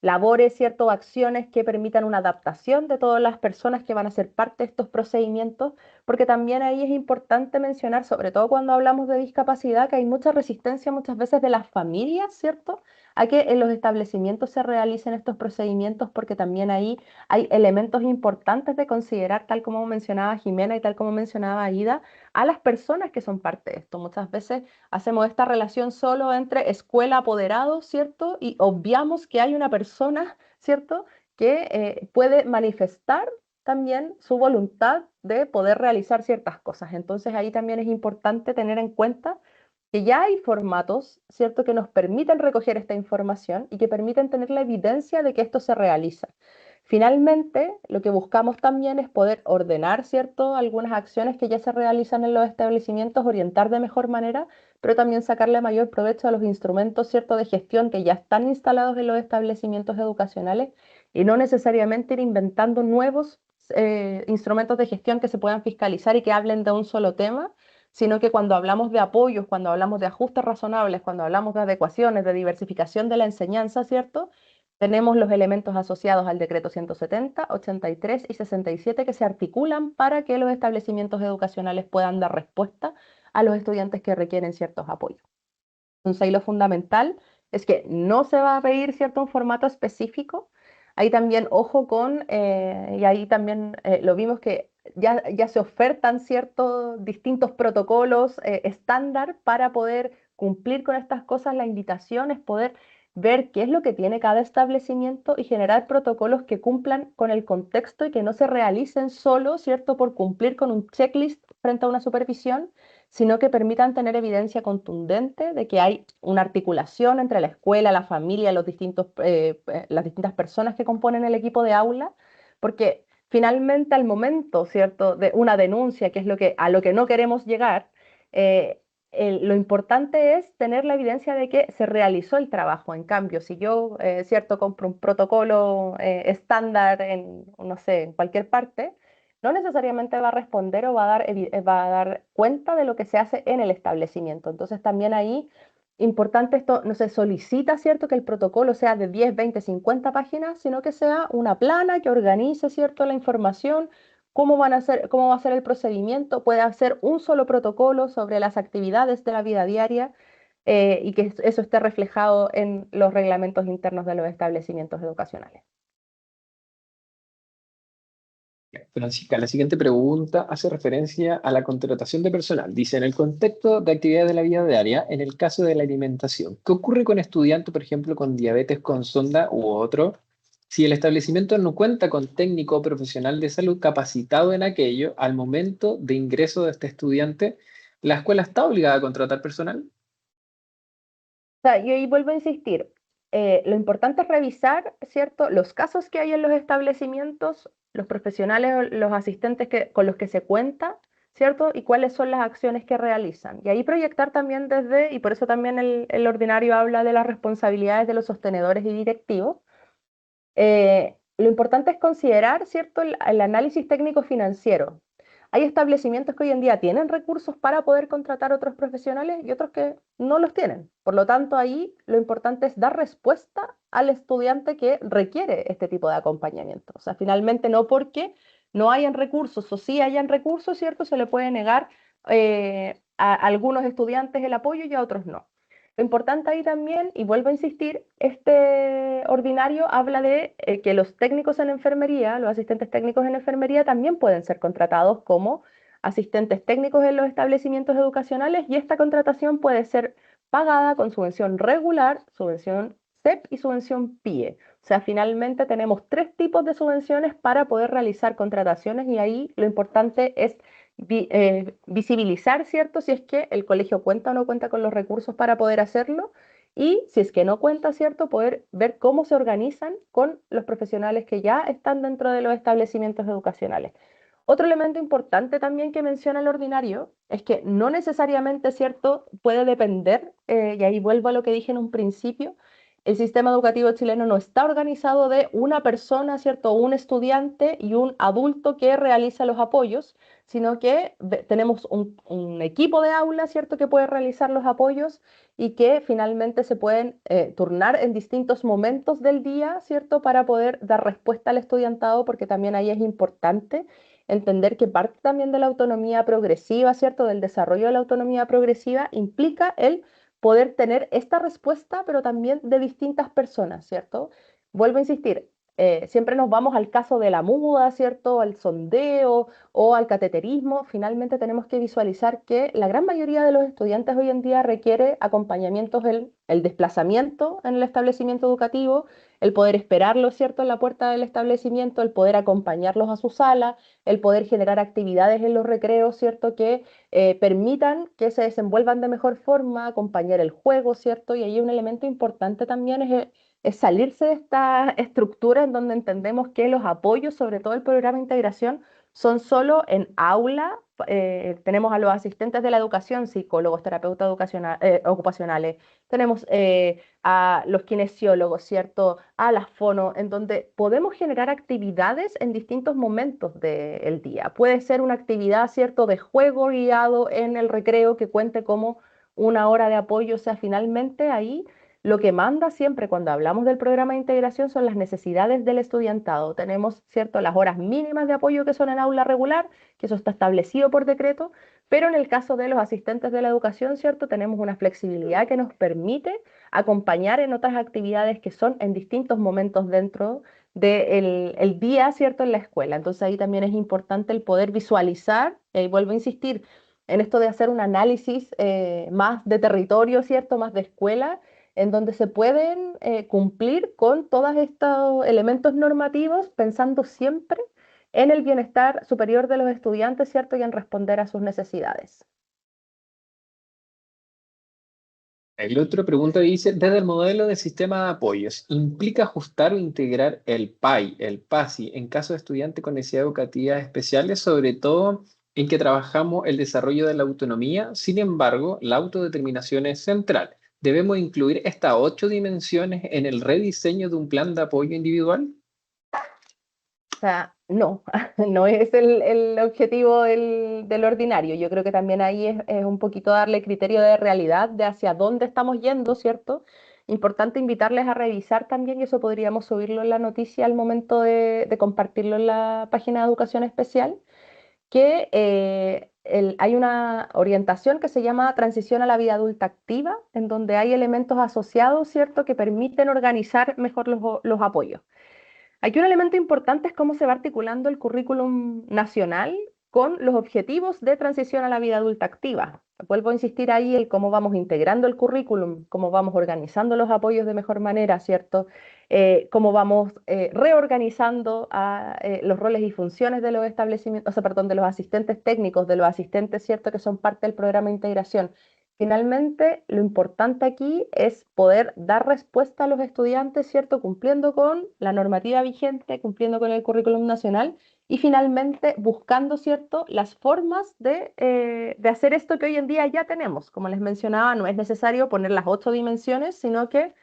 labores, ¿cierto? O acciones que permitan una adaptación de todas las personas que van a ser parte de estos procedimientos, porque también ahí es importante mencionar, sobre todo cuando hablamos de discapacidad, que hay mucha resistencia muchas veces de las familias, ¿cierto?, a que en los establecimientos se realicen estos procedimientos, porque también ahí hay elementos importantes de considerar, tal como mencionaba Jimena y tal como mencionaba Aida, a las personas que son parte de esto. Muchas veces hacemos esta relación solo entre escuela apoderado, ¿cierto? Y obviamos que hay una persona, ¿cierto?, que puede manifestar también su voluntad de poder realizar ciertas cosas. Entonces ahí también es importante tener en cuenta que ya hay formatos, ¿cierto?, que nos permiten recoger esta información y que permiten tener la evidencia de que esto se realiza. Finalmente, lo que buscamos también es poder ordenar, ¿cierto?, algunas acciones que ya se realizan en los establecimientos, orientar de mejor manera, pero también sacarle mayor provecho a los instrumentos, ¿cierto?, de gestión que ya están instalados en los establecimientos educacionales y no necesariamente ir inventando nuevos instrumentos de gestión que se puedan fiscalizar y que hablen de un solo tema, sino que cuando hablamos de apoyos, cuando hablamos de ajustes razonables, cuando hablamos de adecuaciones, de diversificación de la enseñanza, ¿cierto?, tenemos los elementos asociados al decreto 170, 83 y 67 que se articulan para que los establecimientos educacionales puedan dar respuesta a los estudiantes que requieren ciertos apoyos. Entonces ahí lo fundamental es que no se va a pedir, ¿cierto?, un formato específico. Ahí también, ojo con, y ahí también lo vimos que ya se ofertan ciertos distintos protocolos estándar para poder cumplir con estas cosas. La invitación es poder ver qué es lo que tiene cada establecimiento y generar protocolos que cumplan con el contexto y que no se realicen solo, ¿cierto?, por cumplir con un checklist frente a una supervisión, sino que permitan tener evidencia contundente de que hay una articulación entre la escuela, la familia, las distintas personas que componen el equipo de aula, porque finalmente al momento, ¿cierto?, de una denuncia, que es a lo que no queremos llegar, lo importante es tener la evidencia de que se realizó el trabajo. En cambio, si yo, ¿cierto?, compro un protocolo estándar no sé, en cualquier parte, no necesariamente va a responder o va a dar cuenta de lo que se hace en el establecimiento. Entonces también ahí importante esto, no se solicita, ¿cierto?, que el protocolo sea de 10, 20, 50 páginas, sino que sea una plana que organice, ¿cierto?, la información, cómo cómo va a ser el procedimiento, puede hacer un solo protocolo sobre las actividades de la vida diaria y que eso esté reflejado en los reglamentos internos de los establecimientos educacionales. Francisca, la siguiente pregunta hace referencia a la contratación de personal. Dice, en el contexto de actividades de la vida diaria, en el caso de la alimentación, ¿qué ocurre con estudiantes, por ejemplo, con diabetes con sonda u otro? Si el establecimiento no cuenta con técnico o profesional de salud capacitado en aquello, al momento de ingreso de este estudiante, ¿la escuela está obligada a contratar personal? O sea, y ahí vuelvo a insistir, lo importante es revisar, ¿cierto?, los casos que hay en los establecimientos, los profesionales, los asistentes con los que se cuenta, ¿cierto? Y cuáles son las acciones que realizan. Y ahí proyectar también y por eso también el ordinario habla de las responsabilidades de los sostenedores y directivos. Lo importante es considerar, ¿cierto?, el análisis técnico financiero. Hay establecimientos que hoy en día tienen recursos para poder contratar otros profesionales y otros que no los tienen. Por lo tanto, ahí lo importante es dar respuesta al estudiante que requiere este tipo de acompañamiento. O sea, finalmente no porque no hayan recursos o sí hayan recursos, ¿cierto?, se le puede negar a algunos estudiantes el apoyo y a otros no. Lo importante ahí también, y vuelvo a insistir, este ordinario habla de que los técnicos en enfermería, los asistentes técnicos en enfermería también pueden ser contratados como asistentes técnicos en los establecimientos educacionales y esta contratación puede ser pagada con subvención regular, subvención CEP y subvención PIE. O sea, finalmente tenemos 3 tipos de subvenciones para poder realizar contrataciones y ahí lo importante es visibilizar, ¿cierto?, si es que el colegio cuenta o no cuenta con los recursos para poder hacerlo y si es que no cuenta, ¿cierto?, poder ver cómo se organizan con los profesionales que ya están dentro de los establecimientos educacionales. Otro elemento importante también que menciona el ordinario es que no necesariamente, ¿cierto?, puede depender, y ahí vuelvo a lo que dije en un principio, el sistema educativo chileno no está organizado de una persona, ¿cierto?, un estudiante y un adulto que realiza los apoyos, sino que tenemos un equipo de aula, ¿cierto?, que puede realizar los apoyos y que finalmente se pueden turnar en distintos momentos del día, ¿cierto?, para poder dar respuesta al estudiantado, porque también ahí es importante entender que parte también de la autonomía progresiva, ¿cierto?, del desarrollo de la autonomía progresiva, implica el poder tener esta respuesta, pero también de distintas personas, ¿cierto? Vuelvo a insistir, siempre nos vamos al caso de la muda, ¿cierto?, al sondeo o al cateterismo. Finalmente tenemos que visualizar que la gran mayoría de los estudiantes hoy en día requiere acompañamientos en el desplazamiento en el establecimiento educativo, el poder esperarlos, ¿cierto?, en la puerta del establecimiento, el poder acompañarlos a su sala, el poder generar actividades en los recreos, ¿cierto?, que permitan que se desenvuelvan de mejor forma, acompañar el juego, ¿cierto? Y ahí un elemento importante también es salirse de esta estructura en donde entendemos que los apoyos, sobre todo el programa de integración, son solo en aula. Tenemos a los asistentes de la educación, psicólogos, terapeutas ocupacionales, tenemos a los kinesiólogos, ¿cierto? A las fono, en donde podemos generar actividades en distintos momentos del día. Puede ser una actividad, ¿cierto?, de juego guiado en el recreo que cuente como una hora de apoyo. O sea, finalmente ahí lo que manda siempre cuando hablamos del programa de integración son las necesidades del estudiantado. Tenemos, ¿cierto?, las horas mínimas de apoyo que son en aula regular, que eso está establecido por decreto, pero en el caso de los asistentes de la educación, ¿cierto?, tenemos una flexibilidad que nos permite acompañar en otras actividades que son en distintos momentos dentro del día, ¿cierto?, en la escuela. Entonces ahí también es importante el poder visualizar, y vuelvo a insistir, en esto de hacer un análisis más de territorio, ¿cierto?, más de escuela, en donde se pueden cumplir con todos estos elementos normativos, pensando siempre en el bienestar superior de los estudiantes, ¿cierto?, y en responder a sus necesidades. El otro pregunta dice, desde el modelo de sistema de apoyos, ¿implica ajustar o integrar el PAI, el PASI, en caso de estudiantes con necesidades educativas especiales, sobre todo en que trabajamos el desarrollo de la autonomía? Sin embargo, la autodeterminación es central. ¿Debemos incluir estas 8 dimensiones en el rediseño de un plan de apoyo individual? O sea, No, no es el objetivo del ordinario. Yo creo que también ahí es un poquito darle criterio de realidad de hacia dónde estamos yendo, ¿cierto? Importante invitarles a revisar también, y eso podríamos subirlo en la noticia al momento de compartirlo en la página de Educación Especial, que hay una orientación que se llama Transición a la vida adulta activa, en donde hay elementos asociados, ¿cierto?, que permiten organizar mejor los apoyos. Aquí un elemento importante es cómo se va articulando el currículum nacional con los objetivos de transición a la vida adulta activa. Vuelvo a insistir ahí el cómo vamos integrando el currículum, cómo vamos organizando los apoyos de mejor manera, ¿cierto? Cómo vamos reorganizando los roles y funciones de los establecimientos, o sea, perdón, de los asistentes técnicos, de los asistentes, ¿cierto?, que son parte del programa de integración. Finalmente, lo importante aquí es poder dar respuesta a los estudiantes, ¿cierto? Cumpliendo con la normativa vigente, cumpliendo con el currículum nacional y finalmente buscando, ¿cierto?, las formas de hacer esto que hoy en día ya tenemos. Como les mencionaba, no es necesario poner las 8 dimensiones, sino que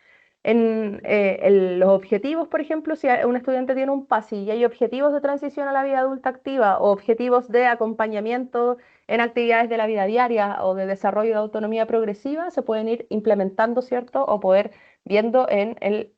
en los objetivos, por ejemplo, si un estudiante tiene un PASI y hay objetivos de transición a la vida adulta activa o objetivos de acompañamiento en actividades de la vida diaria o de desarrollo de autonomía progresiva, se pueden ir implementando, ¿cierto? O poder viendo en el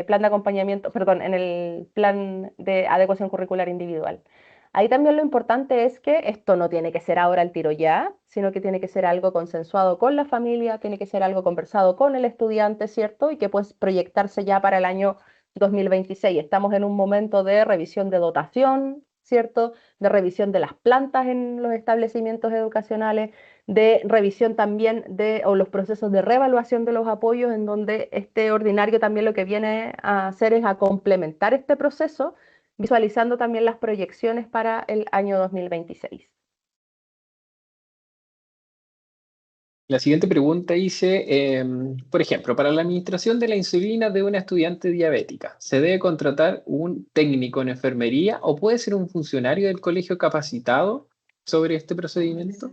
plan de acompañamiento, perdón, en el plan de adecuación curricular individual. Ahí también lo importante es que esto no tiene que ser ahora el tiro ya, sino que tiene que ser algo consensuado con la familia, tiene que ser algo conversado con el estudiante, ¿cierto? Y que puede proyectarse ya para el año 2026. Estamos en un momento de revisión de dotación, ¿cierto? De revisión de las plantas en los establecimientos educacionales, de revisión también o los procesos de reevaluación de los apoyos, en donde este ordinario también lo que viene a hacer es a complementar este proceso visualizando también las proyecciones para el año 2026. La siguiente pregunta dice, por ejemplo, para la administración de la insulina de una estudiante diabética, ¿se debe contratar un técnico en enfermería o puede ser un funcionario del colegio capacitado sobre este procedimiento?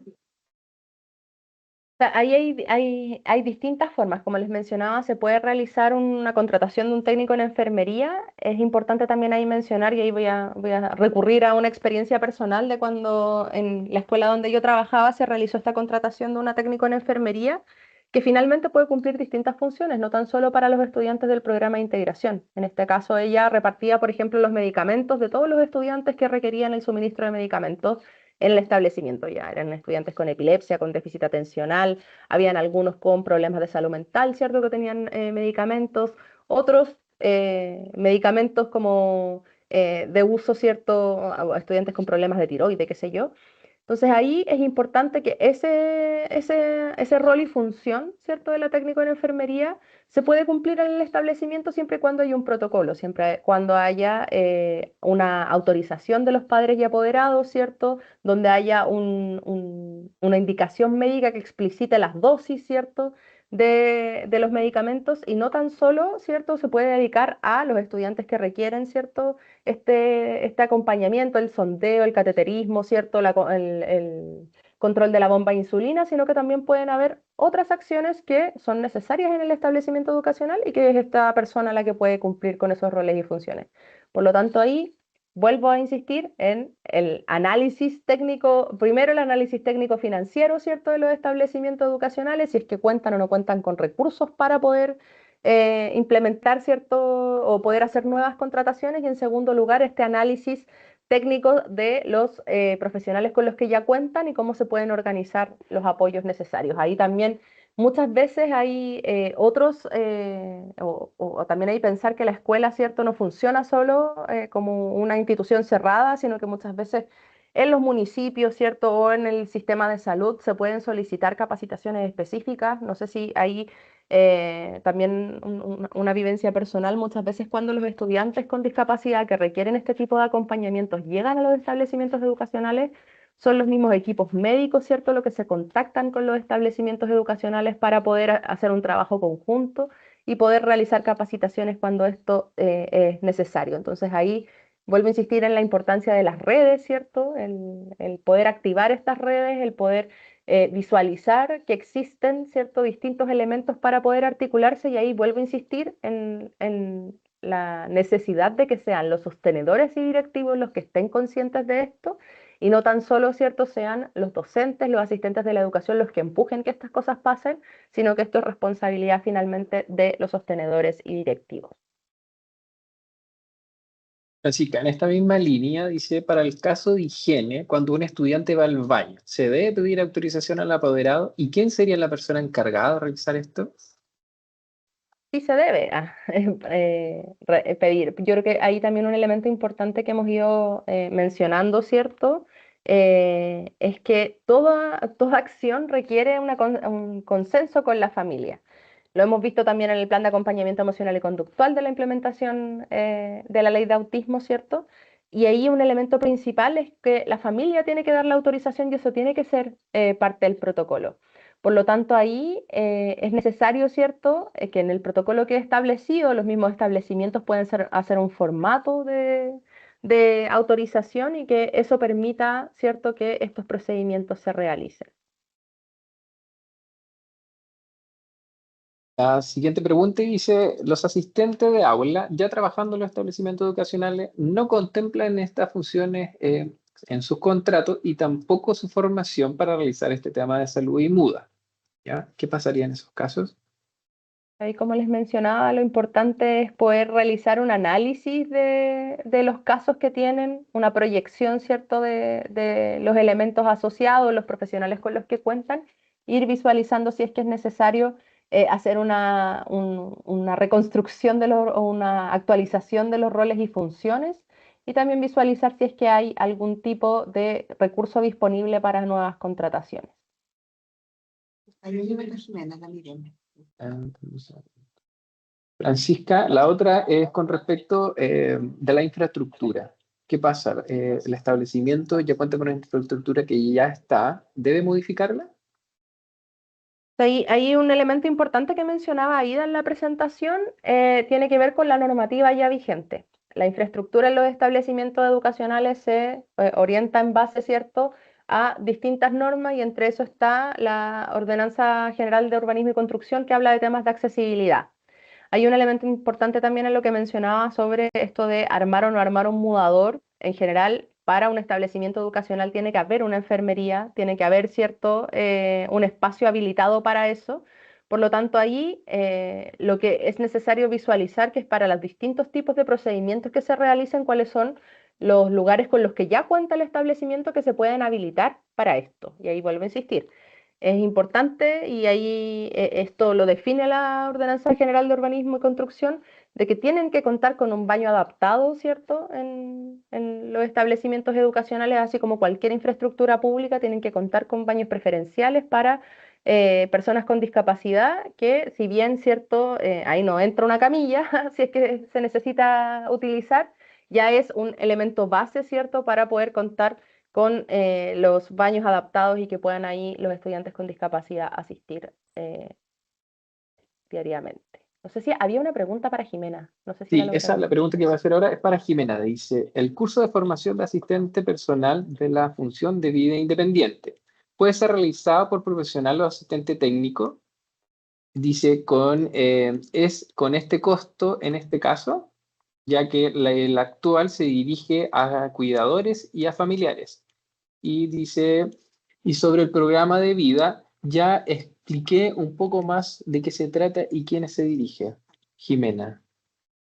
Sea, ahí hay distintas formas. Como les mencionaba, se puede realizar una contratación de un técnico en enfermería. Es importante también ahí mencionar, y ahí voy a recurrir a una experiencia personal de cuando en la escuela donde yo trabajaba se realizó esta contratación de una técnico en enfermería que finalmente puede cumplir distintas funciones, no tan solo para los estudiantes del programa de integración. En este caso, ella repartía, por ejemplo, los medicamentos de todos los estudiantes que requerían el suministro de medicamentos en el establecimiento. Ya eran estudiantes con epilepsia, con déficit atencional, habían algunos con problemas de salud mental, ¿cierto?, que tenían medicamentos, otros medicamentos como de uso, ¿cierto?, a estudiantes con problemas de tiroides, qué sé yo. Entonces ahí es importante que ese rol y función, ¿cierto?, de la técnico en enfermería se puede cumplir en el establecimiento siempre y cuando haya un protocolo, siempre cuando haya una autorización de los padres y apoderados, ¿cierto?, donde haya una indicación médica que explicite las dosis, ¿cierto?, de los medicamentos y no tan solo, ¿cierto?, se puede dedicar a los estudiantes que requieren, ¿cierto?, este acompañamiento, el sondeo, el cateterismo, ¿cierto? El control de la bomba de insulina, sino que también pueden haber otras acciones que son necesarias en el establecimiento educacional y que es esta persona la que puede cumplir con esos roles y funciones. Por lo tanto, ahí vuelvo a insistir en el análisis técnico, primero el análisis técnico financiero, ¿cierto?, de los establecimientos educacionales, si es que cuentan o no cuentan con recursos para poder implementar, ¿cierto?, o poder hacer nuevas contrataciones, y en segundo lugar este análisis técnico de los profesionales con los que ya cuentan y cómo se pueden organizar los apoyos necesarios. Ahí también muchas veces hay o también hay pensar que la escuela, ¿cierto?, no funciona solo como una institución cerrada, sino que muchas veces en los municipios, ¿cierto?, o en el sistema de salud se pueden solicitar capacitaciones específicas. No sé si ahí también una vivencia personal, muchas veces cuando los estudiantes con discapacidad que requieren este tipo de acompañamientos llegan a los establecimientos educacionales, son los mismos equipos médicos, ¿cierto?, los que se contactan con los establecimientos educacionales para poder hacer un trabajo conjunto y poder realizar capacitaciones cuando esto es necesario. Entonces ahí vuelvo a insistir en la importancia de las redes, ¿cierto? El poder activar estas redes, el poder visualizar que existen, ¿cierto?, distintos elementos para poder articularse, y ahí vuelvo a insistir en la necesidad de que sean los sostenedores y directivos los que estén conscientes de esto y no tan solo, ¿cierto?, sean los docentes, los asistentes de la educación los que empujen que estas cosas pasen, sino que esto es responsabilidad finalmente de los sostenedores y directivos. Francisca, en esta misma línea dice, para el caso de higiene, cuando un estudiante va al baño, ¿se debe pedir autorización al apoderado? ¿Y quién sería la persona encargada de realizar esto? Sí se debe pedir. Yo creo que hay también un elemento importante que hemos ido mencionando, ¿cierto? Es que toda acción requiere un consenso con la familia. Lo hemos visto también en el plan de acompañamiento emocional y conductual de la implementación de la ley de autismo, ¿cierto? Y ahí un elemento principal es que la familia tiene que dar la autorización y eso tiene que ser parte del protocolo. Por lo tanto, ahí es necesario, ¿cierto?, que en el protocolo que he establecido, los mismos establecimientos pueden hacer un formato de autorización y que eso permita, ¿cierto?, que estos procedimientos se realicen. La siguiente pregunta dice, los asistentes de aula, ya trabajando en los establecimientos educacionales, no contemplan estas funciones en sus contratos y tampoco su formación para realizar este tema de salud y muda. ¿Ya? ¿Qué pasaría en esos casos? Ahí, como les mencionaba, lo importante es poder realizar un análisis de los casos que tienen, una proyección, ¿cierto?, de los elementos asociados, los profesionales con los que cuentan, ir visualizando si es que es necesario hacer una reconstrucción o una actualización de los roles y funciones, y también visualizar si es que hay algún tipo de recurso disponible para nuevas contrataciones. Francisca, la otra es con respecto de la infraestructura. ¿Qué pasa? ¿El establecimiento ya cuenta con una infraestructura que ya está? ¿Debe modificarla? Hay un elemento importante que mencionaba Aida en la presentación, tiene que ver con la normativa ya vigente. La infraestructura en los establecimientos educacionales se orienta en base, ¿cierto?, a distintas normas y entre eso está la Ordenanza General de Urbanismo y Construcción que habla de temas de accesibilidad. Hay un elemento importante también en lo que mencionaba sobre esto de armar o no armar un mudador. En general, para un establecimiento educacional tiene que haber una enfermería, tiene que haber, ¿cierto?, un espacio habilitado para eso. Por lo tanto, ahí lo que es necesario visualizar que es para los distintos tipos de procedimientos que se realicen, cuáles son los lugares con los que ya cuenta el establecimiento que se pueden habilitar para esto. Y ahí vuelvo a insistir. Es importante y ahí esto lo define la Ordenanza General de Urbanismo y Construcción, de que tienen que contar con un baño adaptado, ¿cierto?, en los establecimientos educacionales, así como cualquier infraestructura pública, tienen que contar con baños preferenciales para personas con discapacidad, que si bien, ¿cierto?, ahí no entra una camilla, si es que se necesita utilizar, ya es un elemento base, ¿cierto?, para poder contar con los baños adaptados y que puedan ahí los estudiantes con discapacidad asistir diariamente. No sé si había una pregunta para Jimena. No sé si la Sí, esa es la logramos. pregunta que va a hacer ahora, es para Jimena. Dice, el curso de formación de asistente personal de la función de vida independiente puede ser realizado por profesional o asistente técnico. Dice, es con este costo en este caso, ya que el actual se dirige a cuidadores y a familiares. Y dice, y sobre el programa de vida, ya expliqué un poco más de qué se trata y quiénes se dirige. Jimena.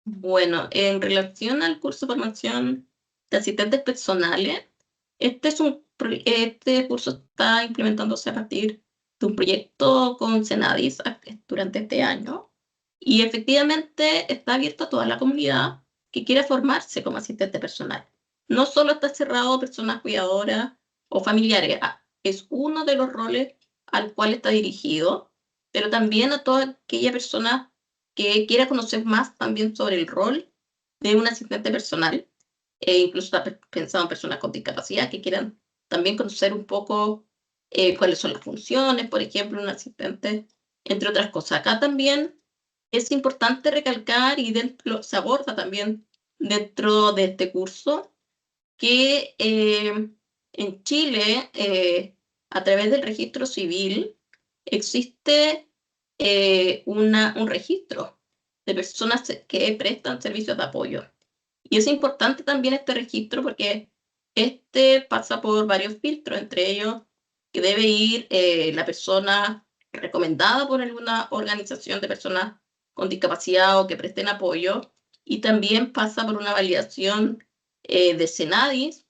Bueno, en relación al curso de formación de asistentes personales, este curso está implementándose a partir de un proyecto con Senadis durante este año y efectivamente está abierto a toda la comunidad que quiera formarse como asistente personal. No solo está cerrado a personas cuidadoras o familiares, es uno de los roles al cual está dirigido, pero también a toda aquella persona que quiera conocer más también sobre el rol de un asistente personal, incluso está pensado en personas con discapacidad que quieran también conocer un poco cuáles son las funciones, por ejemplo, un asistente, entre otras cosas. Acá también es importante recalcar y se aborda también dentro de este curso que en Chile, a través del registro civil, existe un registro de personas que prestan servicios de apoyo. Y es importante también este registro porque este pasa por varios filtros, entre ellos que debe ir la persona recomendada por alguna organización de personas con discapacidad o que presten apoyo, y también pasa por una validación de Senadis,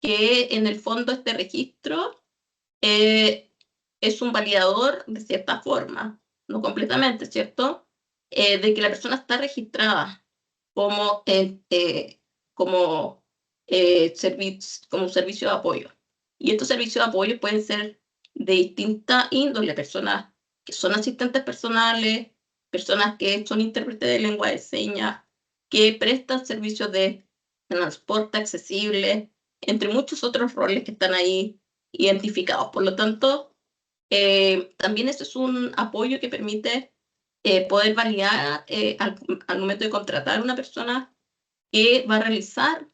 que en el fondo este registro es un validador de cierta forma, no completamente, ¿cierto? De que la persona está registrada como, como, como un servicio de apoyo. Y estos servicios de apoyo pueden ser de distinta índole, personas que son asistentes personales, personas que son intérpretes de lengua de señas, que prestan servicios de transporte accesible, entre muchos otros roles que están ahí identificados. Por lo tanto, también este es un apoyo que permite poder validar al momento de contratar a una persona que va a realizar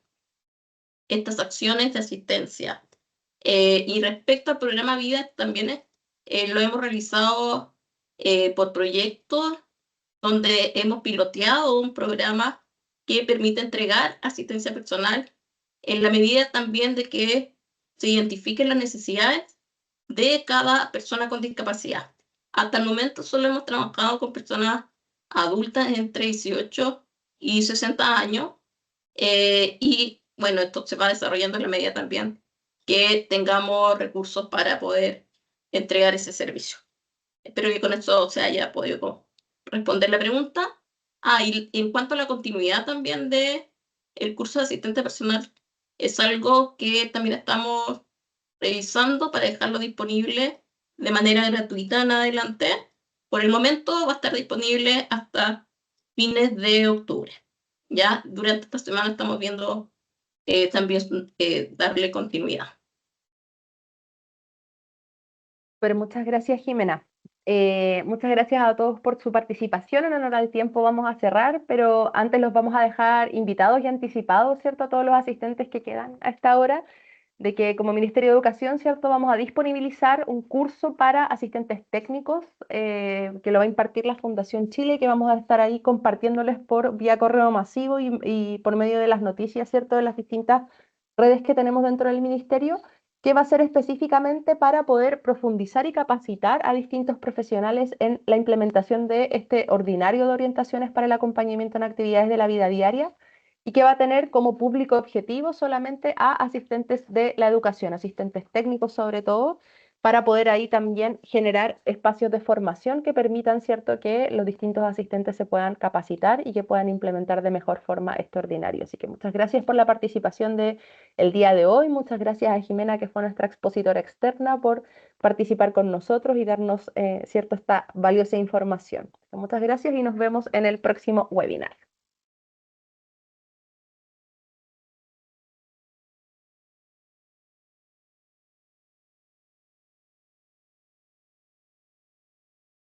estas acciones de asistencia. Y respecto al programa Vida, también lo hemos realizado por proyectos donde hemos piloteado un programa que permite entregar asistencia personal en la medida también de que se identifiquen las necesidades de cada persona con discapacidad. Hasta el momento solo hemos trabajado con personas adultas entre 18 y 60 años, y bueno, esto se va desarrollando en la medida también que tengamos recursos para poder entregar ese servicio. Espero que con eso se haya podido responder la pregunta. Y en cuanto a la continuidad también de el curso de asistente personal, es algo que también estamos revisando para dejarlo disponible de manera gratuita en adelante. Por el momento va a estar disponible hasta fines de octubre. Ya durante esta semana estamos viendo también darle continuidad. Pero muchas gracias, Jimena. Muchas gracias a todos por su participación. En honor al tiempo vamos a cerrar, pero antes los vamos a dejar invitados y anticipados, ¿cierto? A todos los asistentes que quedan a esta hora, de que como Ministerio de Educación, ¿cierto? Vamos a disponibilizar un curso para asistentes técnicos que lo va a impartir la Fundación Chile, que vamos a estar ahí compartiéndoles por vía correo masivo y por medio de las noticias, ¿cierto? De las distintas redes que tenemos dentro del Ministerio, que va a ser específicamente para poder profundizar y capacitar a distintos profesionales en la implementación de este ordinario de orientaciones para el acompañamiento en actividades de la vida diaria, y que va a tener como público objetivo solamente a asistentes de la educación, asistentes técnicos sobre todo, para poder ahí también generar espacios de formación que permitan, ¿cierto?, que los distintos asistentes se puedan capacitar y que puedan implementar de mejor forma este ordinario. Así que muchas gracias por la participación del día de hoy. Muchas gracias a Jimena, que fue nuestra expositora externa, por participar con nosotros y darnos, ¿cierto?, esta valiosa información. Muchas gracias y nos vemos en el próximo webinar.